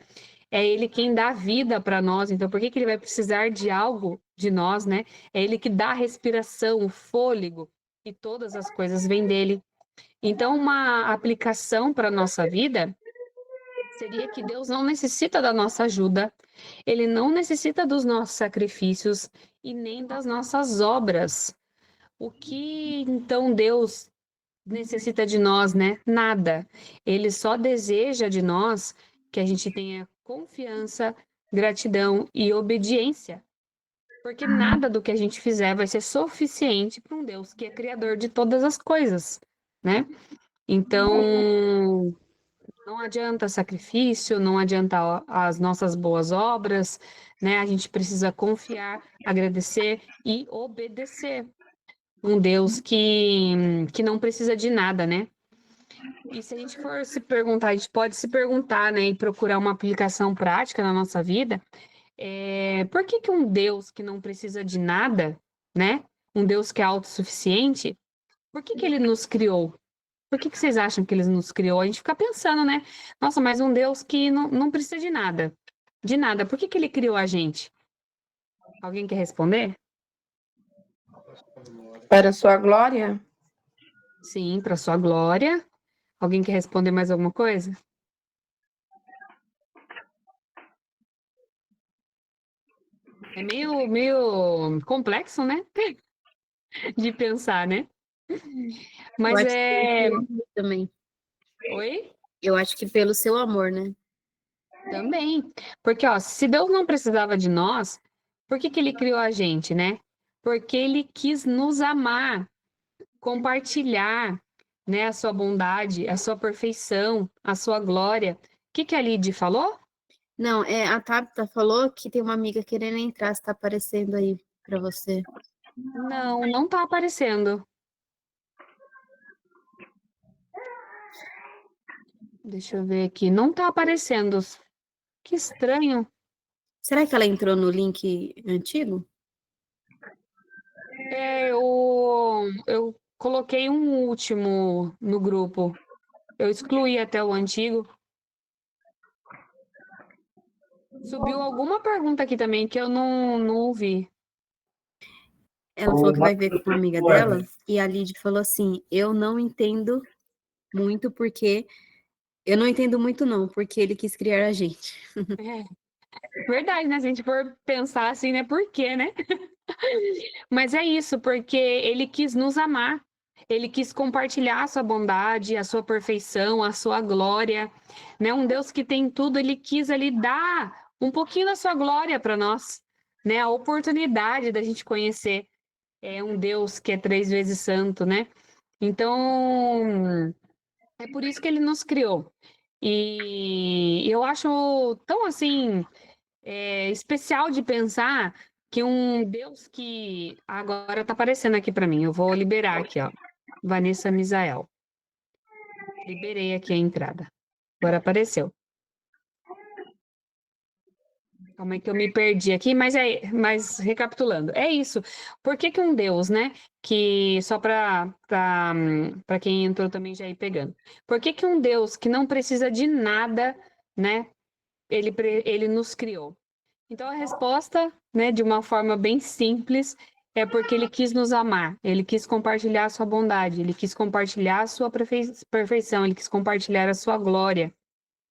é ele quem dá vida para nós, então por que ele vai precisar de algo de nós, né? É ele que dá a respiração, o fôlego, e todas as coisas vêm dele. Então, uma aplicação para a nossa vida seria que Deus não necessita da nossa ajuda, ele não necessita dos nossos sacrifícios e nem das nossas obras. O que então Deus necessita de nós, né? Nada. Ele só deseja de nós que a gente tenha confiança, gratidão e obediência. Porque nada do que a gente fizer vai ser suficiente para um Deus que é criador de todas as coisas, né? Então, não adianta sacrifício, não adianta as nossas boas obras, né? A gente precisa confiar, agradecer e obedecer. Um Deus que não precisa de nada, né? E se a gente for se perguntar, a gente pode se perguntar, né, e procurar uma aplicação prática na nossa vida, por que um Deus que não precisa de nada, né, um Deus que é autossuficiente, por que ele nos criou? Por que vocês acham que ele nos criou? A gente fica pensando, né, nossa, mas um Deus que não precisa de nada, por que ele criou a gente? Alguém quer responder? Para a sua glória? Sim, para sua glória. Alguém quer responder mais alguma coisa? É meio complexo, né? De pensar, né? Mas Eu acho que também. Oi? Eu acho que pelo seu amor, né? Também. Porque, ó, se Deus não precisava de nós, por que ele criou a gente, né? Porque ele quis nos amar, compartilhar, né, a sua bondade, a sua perfeição, a sua glória. O que a Lid falou? Não, a Tabita falou que tem uma amiga querendo entrar, se tá aparecendo aí para você. Não, não tá aparecendo. Deixa eu ver aqui. Não tá aparecendo. Que estranho. Será que ela entrou no link antigo? Eu coloquei um último no grupo. Eu excluí até o antigo. Subiu alguma pergunta aqui também que eu não ouvi. Ela falou que vai ver com uma amiga dela, e a Lid falou assim: eu não entendo muito porque. Eu não entendo muito, não, porque ele quis criar a gente. É, verdade, né? Se a gente for pensar assim, né? Por quê, né? Mas é isso, porque ele quis nos amar. Ele quis compartilhar a sua bondade, a sua perfeição, a sua glória, né? Um Deus que tem tudo, ele quis ali dar um pouquinho da sua glória para nós, né? A oportunidade da gente conhecer um Deus que é 3 vezes santo, né? Então, é por isso que ele nos criou. E eu acho tão assim especial de pensar que um Deus que agora tá aparecendo aqui para mim. Eu vou liberar aqui, ó. Vanessa Misael. Liberei aqui a entrada. Agora apareceu. Calma aí que eu me perdi aqui, mas recapitulando, é isso. Por que que um Deus, né, que só para quem entrou também já ir pegando. Por que que um Deus que não precisa de nada, né, ele nos criou? Então a resposta, né, de uma forma bem simples, é porque ele quis nos amar, ele quis compartilhar a sua bondade, ele quis compartilhar a sua perfeição, ele quis compartilhar a sua glória,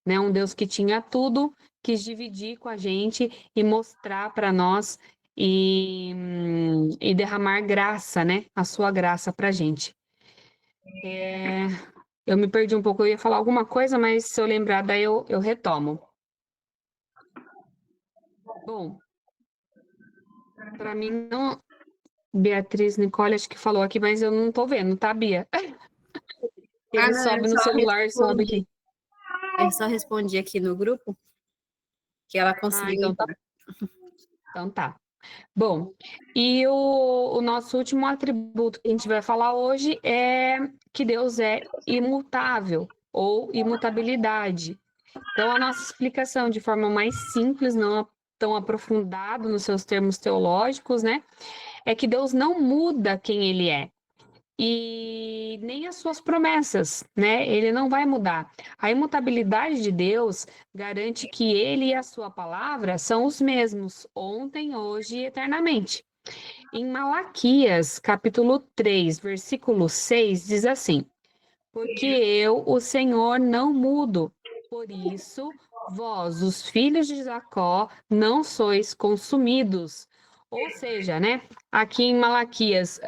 né? Um Deus que tinha tudo, quis dividir com a gente e mostrar para nós e derramar graça, né? A sua graça para a gente. Eu me perdi um pouco, eu ia falar alguma coisa, mas se eu lembrar, daí eu retomo. Bom, para mim não. Beatriz Nicole, acho que falou aqui, mas eu não tô vendo, tá, Bia? Ele não, sobe no celular, sobe aqui. Eu só respondi aqui no grupo que ela conseguiu então tá. entrar. Então tá. Bom, e o nosso último atributo que a gente vai falar hoje é que Deus é imutável ou imutabilidade. Então, a nossa explicação de forma mais simples, não tão aprofundada nos seus termos teológicos, né? É que Deus não muda quem ele é. E nem as suas promessas, né? Ele não vai mudar. A imutabilidade de Deus garante que ele e a sua palavra são os mesmos, ontem, hoje e eternamente. Em Malaquias, capítulo 3, versículo 6, diz assim: porque eu, o Senhor, não mudo. Por isso, vós, os filhos de Jacó, não sois consumidos. Ou seja, né? Aqui em Malaquias,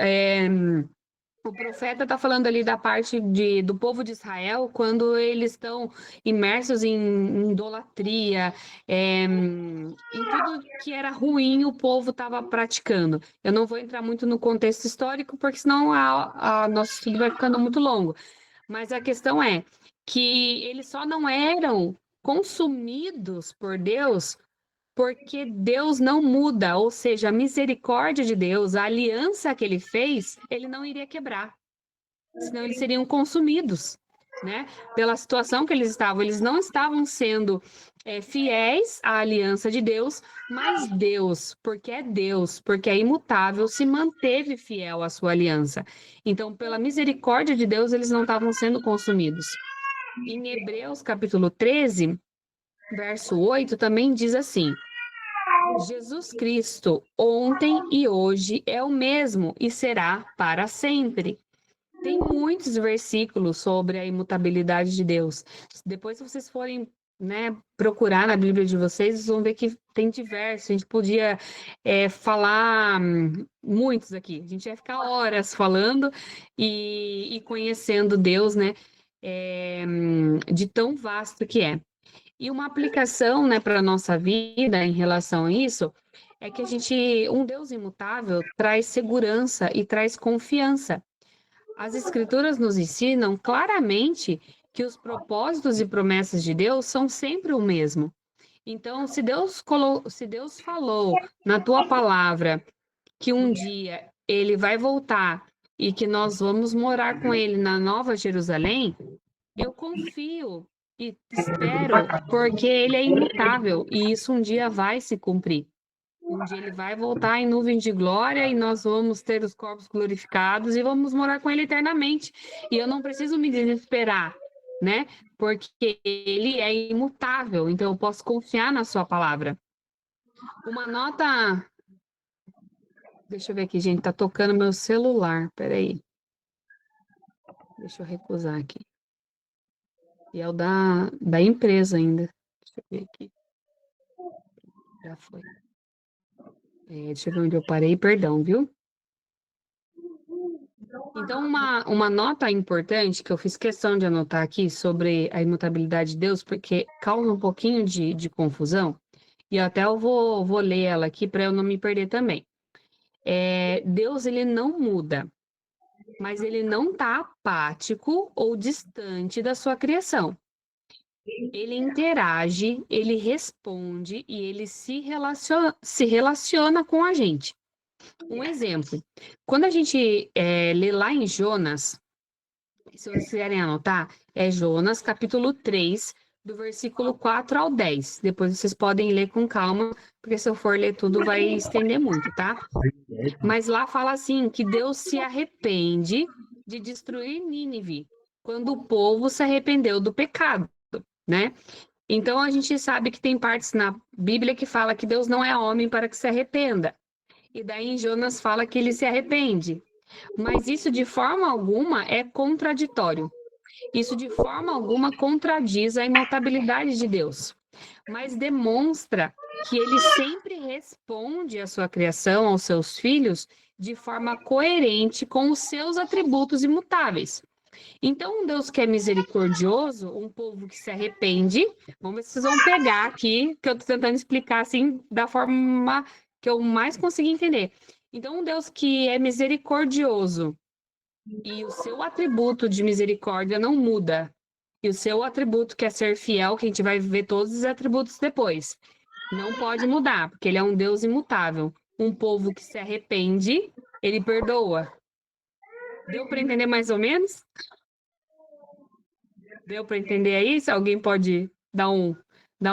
o profeta está falando ali da parte do povo de Israel, quando eles estão imersos em idolatria, em tudo que era ruim o povo estava praticando. Eu não vou entrar muito no contexto histórico, porque senão nosso estudo vai ficando muito longo. Mas a questão é que eles só não eram consumidos por Deus porque Deus não muda, ou seja, a misericórdia de Deus, a aliança que ele fez, ele não iria quebrar, senão eles seriam consumidos, né? Pela situação que eles não estavam sendo fiéis à aliança de Deus, mas Deus, porque é imutável, se manteve fiel à sua aliança. Então, pela misericórdia de Deus, eles não estavam sendo consumidos. Em Hebreus, capítulo 13, verso 8, também diz assim: Jesus Cristo, ontem e hoje, é o mesmo e será para sempre. Tem muitos versículos sobre a imutabilidade de Deus. Depois, se vocês forem, né, procurar na Bíblia de vocês vão ver que tem diversos. A gente podia falar muitos aqui. A gente ia ficar horas falando e conhecendo Deus, né, de tão vasto que é. E uma aplicação, né, para a nossa vida em relação a isso é que um Deus imutável traz segurança e traz confiança. As Escrituras nos ensinam claramente que os propósitos e promessas de Deus são sempre o mesmo. Então, se Deus falou na tua palavra que um dia ele vai voltar e que nós vamos morar com ele na Nova Jerusalém, eu confio e espero, porque ele é imutável e isso um dia vai se cumprir. Um dia ele vai voltar em nuvens de glória e nós vamos ter os corpos glorificados e vamos morar com ele eternamente. E eu não preciso me desesperar, né? Porque ele é imutável, então eu posso confiar na sua palavra. Uma nota. Deixa eu ver aqui, gente, tá tocando meu celular. Peraí. Deixa eu recusar aqui. E é o da empresa ainda. Deixa eu ver aqui. Já foi. Deixa eu ver onde eu parei, perdão, viu? Então, uma nota importante que eu fiz questão de anotar aqui sobre a imutabilidade de Deus, porque causa um pouquinho de confusão, e até eu vou ler ela aqui para eu não me perder também. Deus, ele não muda, mas ele não está apático ou distante da sua criação. Ele interage, ele responde e ele se relaciona com a gente. Um exemplo, quando a gente lê lá em Jonas, se vocês quiserem anotar, é Jonas, capítulo 3, do versículo 4 ao 10. Depois vocês podem ler com calma, porque se eu for ler tudo vai estender muito, tá? Mas lá fala assim, que Deus se arrepende de destruir Nínive, quando o povo se arrependeu do pecado, né? Então a gente sabe que tem partes na Bíblia que fala que Deus não é homem para que se arrependa. E daí em Jonas fala que ele se arrepende. Mas isso de forma alguma é contraditório. Isso de forma alguma contradiz a imutabilidade de Deus, mas demonstra que ele sempre responde à sua criação, aos seus filhos, de forma coerente com os seus atributos imutáveis. Então, um Deus que é misericordioso, um povo que se arrepende, vamos ver se vocês vão pegar aqui, que eu estou tentando explicar assim, da forma que eu mais consegui entender. Então, um Deus que é misericordioso e o seu atributo de misericórdia não muda, e o seu atributo que é ser fiel, que a gente vai ver todos os atributos depois, não pode mudar, porque ele é um Deus imutável. Um povo que se arrepende, ele perdoa. Deu para entender mais ou menos? Deu para entender aí? Se alguém pode dar um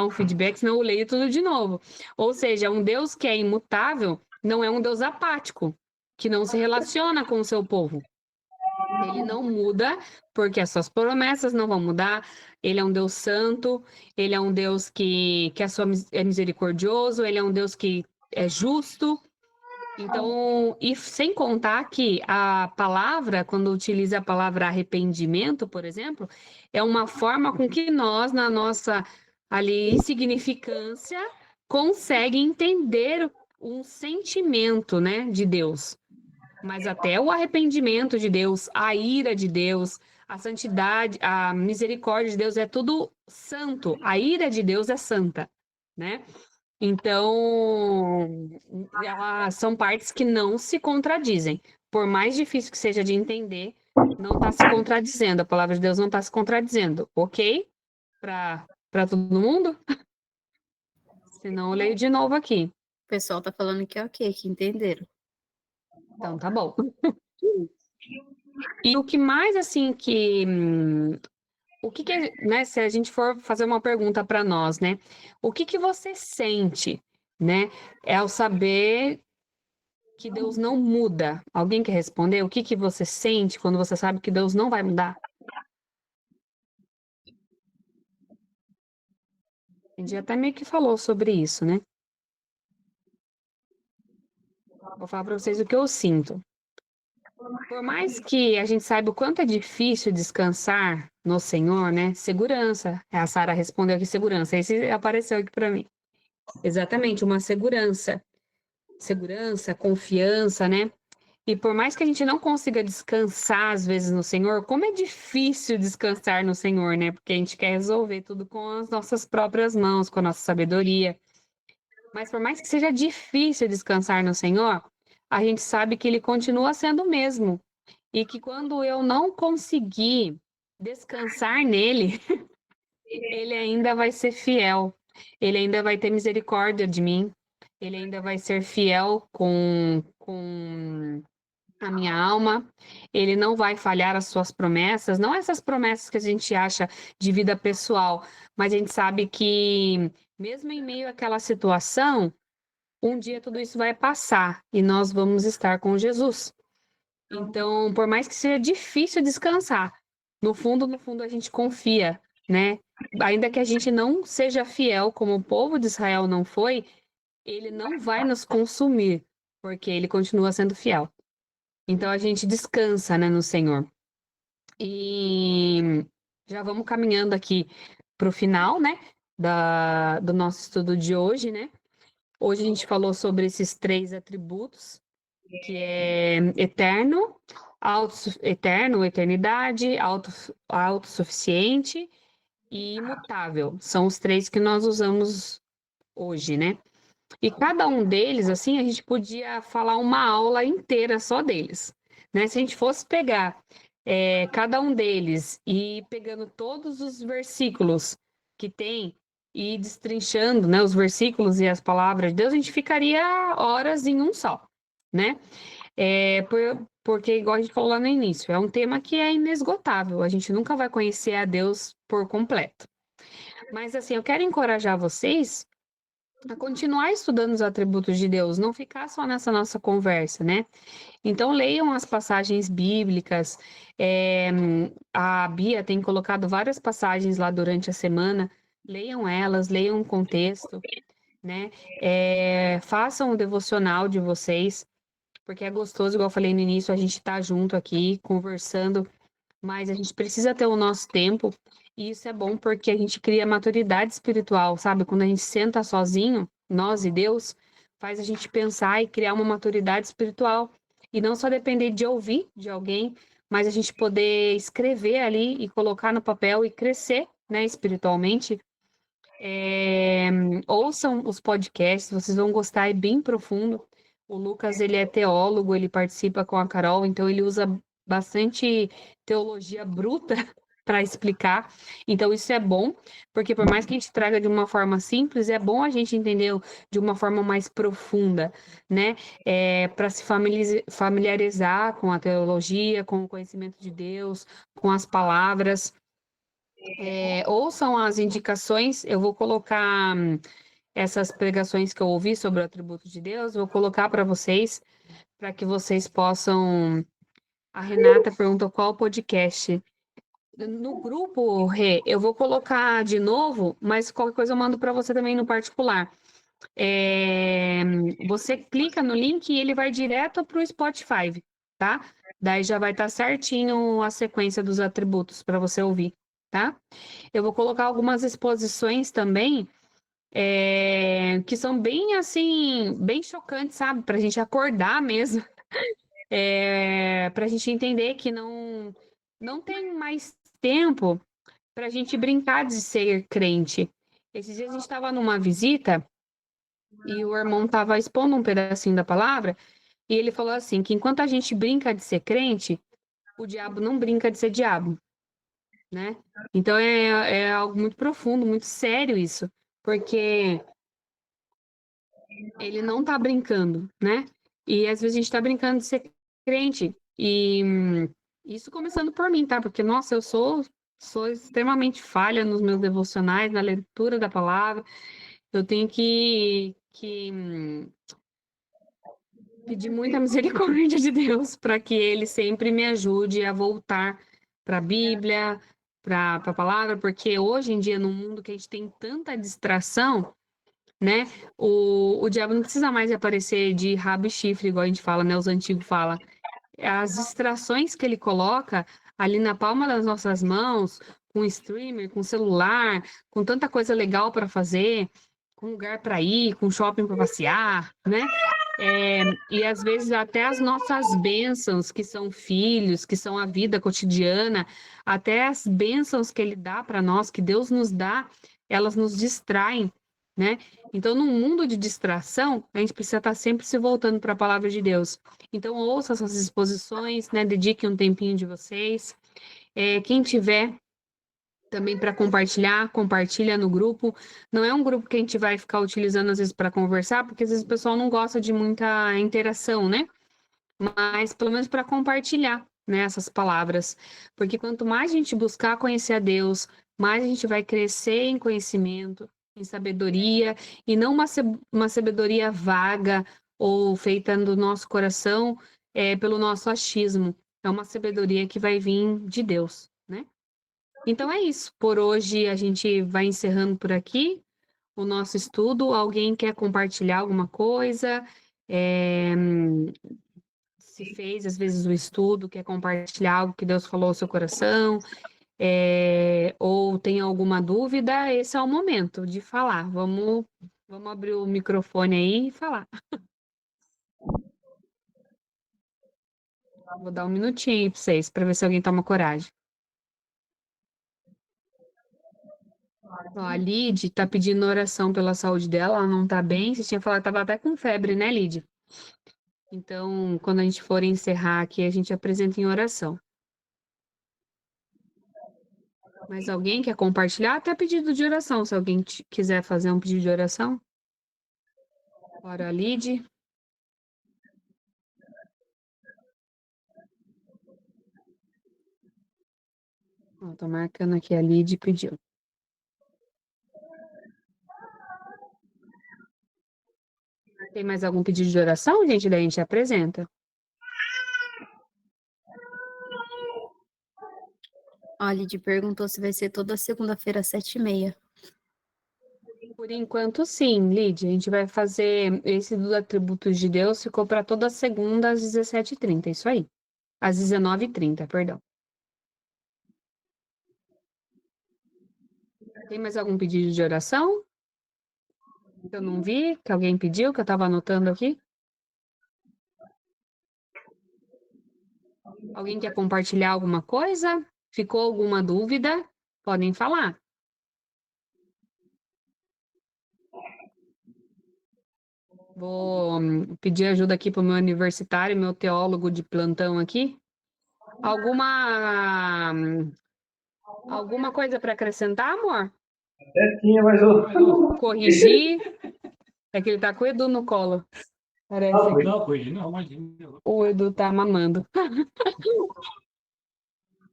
feedback, senão eu leio tudo de novo. Ou seja, um Deus que é imutável não é um Deus apático, que não se relaciona com o seu povo. Ele não muda, porque as suas promessas não vão mudar. Ele é um Deus santo, ele é um Deus que é misericordioso, ele é um Deus que é justo. Então, e sem contar que a palavra, quando utiliza a palavra arrependimento, por exemplo, é uma forma com que nós, na nossa ali insignificância, consegue entender um sentimento, né, de Deus. Mas até o arrependimento de Deus, a ira de Deus, a santidade, a misericórdia de Deus é tudo santo. A ira de Deus é santa, né? Então, são partes que não se contradizem. Por mais difícil que seja de entender, não está se contradizendo. A palavra de Deus não está se contradizendo, ok? Para todo mundo? Senão eu leio de novo aqui. O pessoal tá falando que é ok, que entenderam. Então, tá bom. E o que mais, assim, o que né, se a gente for fazer uma pergunta para nós, né? O que você sente, né? É ao saber que Deus não muda. Alguém quer responder? O que você sente quando você sabe que Deus não vai mudar? A gente até meio que falou sobre isso, né? Vou falar para vocês o que eu sinto. Por mais que a gente saiba o quanto é difícil descansar no Senhor, né? Segurança. A Sara respondeu aqui segurança. Esse apareceu aqui para mim. Exatamente, uma segurança. Segurança, confiança, né? E por mais que a gente não consiga descansar às vezes no Senhor, como é difícil descansar no Senhor, né? Porque a gente quer resolver tudo com as nossas próprias mãos, com a nossa sabedoria. Mas por mais que seja difícil descansar no Senhor, a gente sabe que Ele continua sendo o mesmo. e que quando eu não conseguir descansar nele, ele ainda vai ser fiel, ele ainda vai ter misericórdia de mim, ele ainda vai ser fiel com a minha alma, ele não vai falhar as suas promessas, não essas promessas que a gente acha de vida pessoal, mas a gente sabe que, mesmo em meio àquela situação, um dia tudo isso vai passar e nós vamos estar com Jesus. Então, por mais que seja difícil descansar, no fundo, a gente confia, né? Ainda que a gente não seja fiel, como o povo de Israel não foi, ele não vai nos consumir, porque ele continua sendo fiel. Então, a gente descansa, né, no Senhor. E já vamos caminhando aqui para o final, né, do nosso estudo de hoje, né? Hoje a gente falou sobre esses 3 atributos, que é eterno, eterno, eternidade, autossuficiente e imutável. São os 3 que nós usamos hoje, né? E cada um deles, assim, a gente podia falar uma aula inteira só deles, né? Se a gente fosse pegar cada um deles e pegando todos os versículos que tem e destrinchando, né, os versículos e as palavras de Deus, a gente ficaria horas em um só, né? Porque, igual a gente falou lá no início, é um tema que é inesgotável, a gente nunca vai conhecer a Deus por completo. Mas, assim, eu quero encorajar vocês a continuar estudando os atributos de Deus, não ficar só nessa nossa conversa, né? Então, leiam as passagens bíblicas. A Bia tem colocado várias passagens lá durante a semana. Leiam elas, leiam o contexto, né? Façam o devocional de vocês, porque é gostoso, igual eu falei no início, a gente tá junto aqui, conversando, mas a gente precisa ter o nosso tempo, e isso é bom porque a gente cria maturidade espiritual, sabe? Quando a gente senta sozinho, nós e Deus, faz a gente pensar e criar uma maturidade espiritual, e não só depender de ouvir de alguém, mas a gente poder escrever ali e colocar no papel e crescer, né, espiritualmente. Ouçam os podcasts, vocês vão gostar, é bem profundo. O Lucas, ele é teólogo, ele participa com a Carol, então ele usa bastante teologia bruta para explicar. Então isso é bom, porque por mais que a gente traga de uma forma simples, é bom a gente entender de uma forma mais profunda, né? Para se familiarizar com a teologia, com o conhecimento de Deus, com as palavras. Ouçam as indicações, eu vou colocar essas pregações que eu ouvi sobre o atributo de Deus, vou colocar para vocês, para que vocês possam. A Renata perguntou qual podcast. No grupo, Rê, eu vou colocar de novo, mas qualquer coisa eu mando para você também no particular. Você clica no link e ele vai direto para o Spotify, tá? Daí já vai estar certinho a sequência dos atributos para você ouvir, tá? Eu vou colocar algumas exposições também, que são bem assim, bem chocantes, sabe? Para a gente acordar mesmo, para a gente entender que não tem mais tempo para a gente brincar de ser crente. Esses dias a gente estava numa visita e o irmão estava expondo um pedacinho da palavra e ele falou assim, que enquanto a gente brinca de ser crente, o diabo não brinca de ser diabo, né? Então é algo muito profundo, muito sério isso, porque ele não está brincando, né? E às vezes a gente está brincando de ser crente. E isso começando por mim, tá? Porque, nossa, eu sou extremamente falha nos meus devocionais, na leitura da palavra. Eu tenho que pedir muita misericórdia de Deus para que Ele sempre me ajude a voltar para a Bíblia, para a palavra, porque hoje em dia, no mundo que a gente tem tanta distração, né? O diabo não precisa mais aparecer de rabo e chifre, igual a gente fala, né? Os antigos falam. As distrações que ele coloca ali na palma das nossas mãos, com streamer, com celular, com tanta coisa legal para fazer, com lugar para ir, com shopping para passear, né? E às vezes até as nossas bênçãos, que são filhos, que são a vida cotidiana, até as bênçãos que ele dá para nós, que Deus nos dá, elas nos distraem né? Então, num mundo de distração, a gente precisa estar sempre se voltando para a palavra de Deus. Então, ouça essas exposições, né? Dedique um tempinho de vocês. Quem tiver também para compartilhar, compartilha no grupo. Não é um grupo que a gente vai ficar utilizando às vezes para conversar, porque às vezes o pessoal não gosta de muita interação, né? Mas pelo menos para compartilhar, né, essas palavras. Porque quanto mais a gente buscar conhecer a Deus, mais a gente vai crescer em conhecimento, em sabedoria, e não uma sabedoria vaga ou feita do nosso coração pelo nosso achismo. É uma sabedoria que vai vir de Deus, né? Então é isso. Por hoje a gente vai encerrando por aqui o nosso estudo. Alguém quer compartilhar alguma coisa? Se fez, às vezes, o estudo, quer compartilhar algo que Deus falou ao seu coração, ou tem alguma dúvida, esse é o momento de falar. Vamos abrir o microfone aí e falar. Vou dar um minutinho aí para vocês, para ver se alguém toma coragem. Ó, a Lid tá pedindo oração pela saúde dela, ela não tá bem. Você tinha falado que tava até com febre, né, Lid? Então, quando a gente for encerrar aqui, a gente apresenta em oração. Mas alguém quer compartilhar? Até pedido de oração, se alguém quiser fazer um pedido de oração. Ora, Lid. Ó, tô marcando aqui, a Lid pediu. Tem mais algum pedido de oração, gente? Daí a gente apresenta. A Lid perguntou se vai ser toda segunda-feira, às 7h30. Por enquanto, sim, Lid. A gente vai fazer esse dos atributos de Deus, ficou para toda segunda às 17h30, isso aí. Às 19h30, perdão. Tem mais algum pedido de oração? Que eu não vi, que alguém pediu, que eu estava anotando aqui? Alguém quer compartilhar alguma coisa? Ficou alguma dúvida? Podem falar. Vou pedir ajuda aqui para o meu universitário, meu teólogo de plantão aqui. Alguma coisa para acrescentar, amor? Tinha, mas eu. Corrigir? É que ele tá com o Edu no colo. Parece. Não, corrigi, não, imagina. O Edu tá mamando.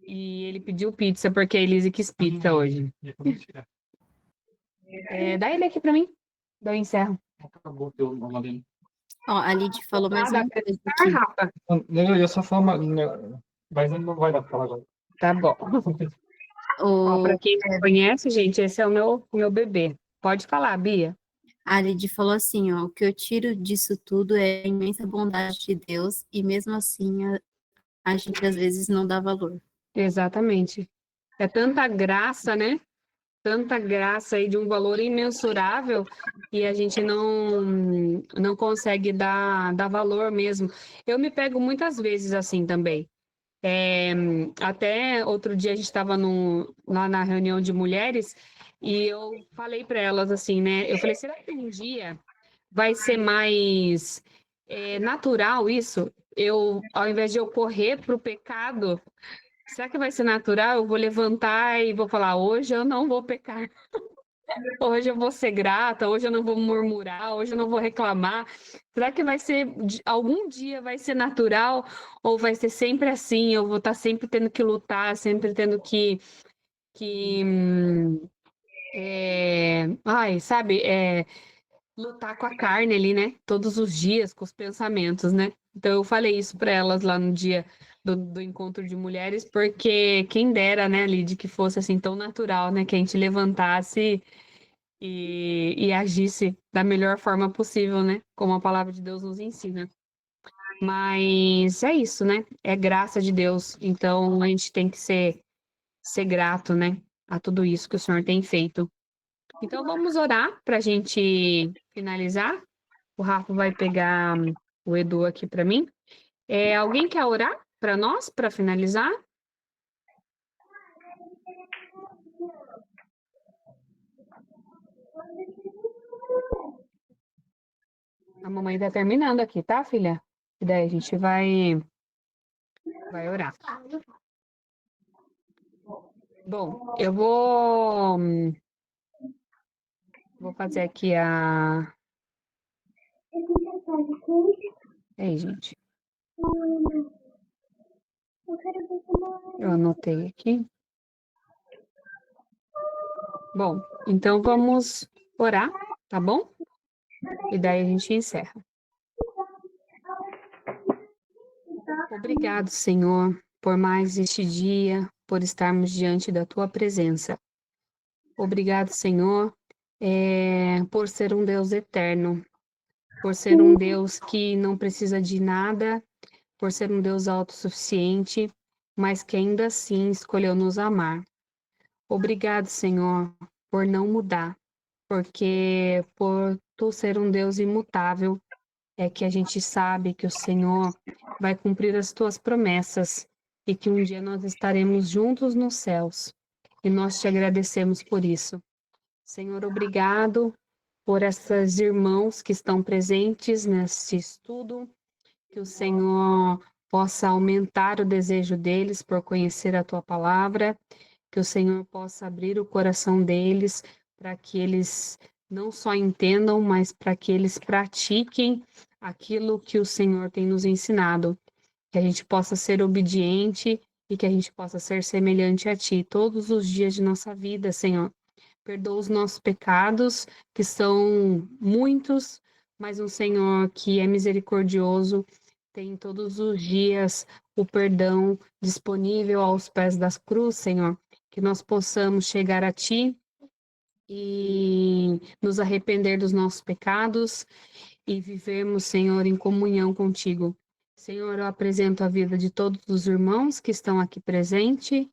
E ele pediu pizza porque a Elise quis pizza hoje. Dá ele aqui para mim. Daí eu encerro. Acabou o teu mamadinho. Ó, a Lid falou mais Nada, uma coisa Ah, aqui. Rafa. Eu ia só falar, mas não vai dar pra falar agora. Tá bom. Ó, para quem não conhece, gente, esse é o meu bebê. Pode falar, Bia. A Lid falou assim, ó, o que eu tiro disso tudo é a imensa bondade de Deus e mesmo assim a gente às vezes não dá valor. Exatamente. É tanta graça, né? Tanta graça aí de um valor imensurável e a gente não consegue dar valor mesmo. Eu me pego muitas vezes assim também. Até outro dia a gente estava lá na reunião de mulheres e eu falei para elas assim, né? Eu falei, será que um dia vai ser mais natural isso? Ao invés de eu correr para o pecado, será que vai ser natural? Eu vou levantar e vou falar, hoje eu não vou pecar. Hoje eu vou ser grata, hoje eu não vou murmurar, hoje eu não vou reclamar. Será que algum dia vai ser natural ou vai ser sempre assim? Eu vou estar sempre tendo que lutar, sempre tendo que lutar com a carne ali, né? Todos os dias, com os pensamentos, né? Então eu falei isso para elas lá no dia do encontro de mulheres, porque quem dera, né, Lid, que fosse assim tão natural, né? Que a gente levantasse e agisse da melhor forma possível, né? Como a palavra de Deus nos ensina. Mas é isso, né? É graça de Deus. Então a gente tem que ser grato, né? A tudo isso que o Senhor tem feito. Então vamos orar para a gente finalizar. O Rafa vai pegar o Edu aqui para mim. Alguém quer orar para nós, para finalizar? A mamãe tá terminando aqui, tá, filha? E daí a gente vai orar. Bom, eu vou fazer aqui a... Ei, gente. Eu anotei aqui. Bom, então vamos orar, tá bom? E daí a gente encerra. Obrigado, Senhor, por mais este dia, por estarmos diante da tua presença. Obrigado, Senhor, por ser um Deus eterno, por ser um Deus que não precisa de nada, por ser um Deus autossuficiente, mas que ainda assim escolheu nos amar. Obrigado, Senhor, por não mudar, porque por tu ser um Deus imutável, é que a gente sabe que o Senhor vai cumprir as tuas promessas e que um dia nós estaremos juntos nos céus. E nós te agradecemos por isso. Senhor, obrigado por essas irmãos que estão presentes neste estudo, que o Senhor possa aumentar o desejo deles por conhecer a tua palavra, que o Senhor possa abrir o coração deles para que eles não só entendam, mas para que eles pratiquem aquilo que o Senhor tem nos ensinado, que a gente possa ser obediente e que a gente possa ser semelhante a Ti todos os dias de nossa vida, Senhor. Perdoa os nossos pecados, que são muitos, mas um Senhor que é misericordioso, tem todos os dias o perdão disponível aos pés das cruzes, Senhor, que nós possamos chegar a Ti e nos arrepender dos nossos pecados e vivermos, Senhor, em comunhão contigo. Senhor, eu apresento a vida de todos os irmãos que estão aqui presentes,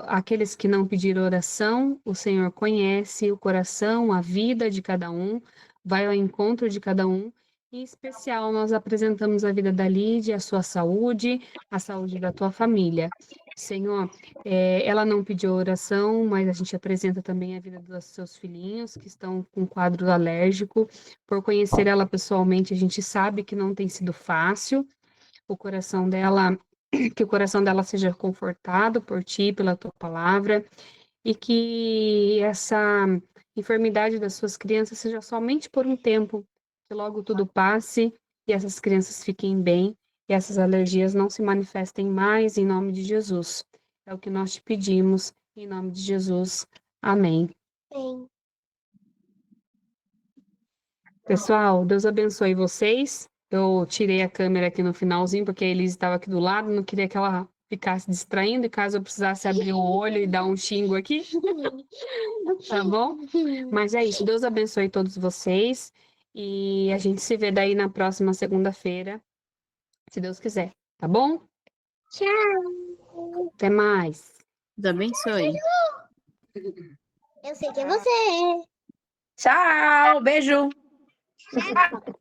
aqueles que não pediram oração, o Senhor conhece o coração, a vida de cada um, vai ao encontro de cada um. Em especial, nós apresentamos a vida da Lídia, a sua saúde, a saúde da tua família. Senhor, ela não pediu oração, mas a gente apresenta também a vida dos seus filhinhos, que estão com quadro alérgico. Por conhecer ela pessoalmente, a gente sabe que não tem sido fácil. O coração dela, que o coração dela seja confortado por ti, pela tua palavra, e que essa enfermidade das suas crianças seja somente por um tempo, que logo tudo passe e essas crianças fiquem bem e essas alergias não se manifestem mais, em nome de Jesus. É o que nós te pedimos, em nome de Jesus. Amém. Sim. Pessoal, Deus abençoe vocês. Eu tirei a câmera aqui no finalzinho, porque a Elise estava aqui do lado, não queria que ela ficasse distraindo, e caso eu precisasse abrir o olho e dar um xingo aqui, tá bom? Mas é isso, Deus abençoe todos vocês, e a gente se vê daí na próxima segunda-feira, se Deus quiser, tá bom? Tchau. Até mais. Deus abençoe. Eu sei que é você. Tchau, beijo. Tchau.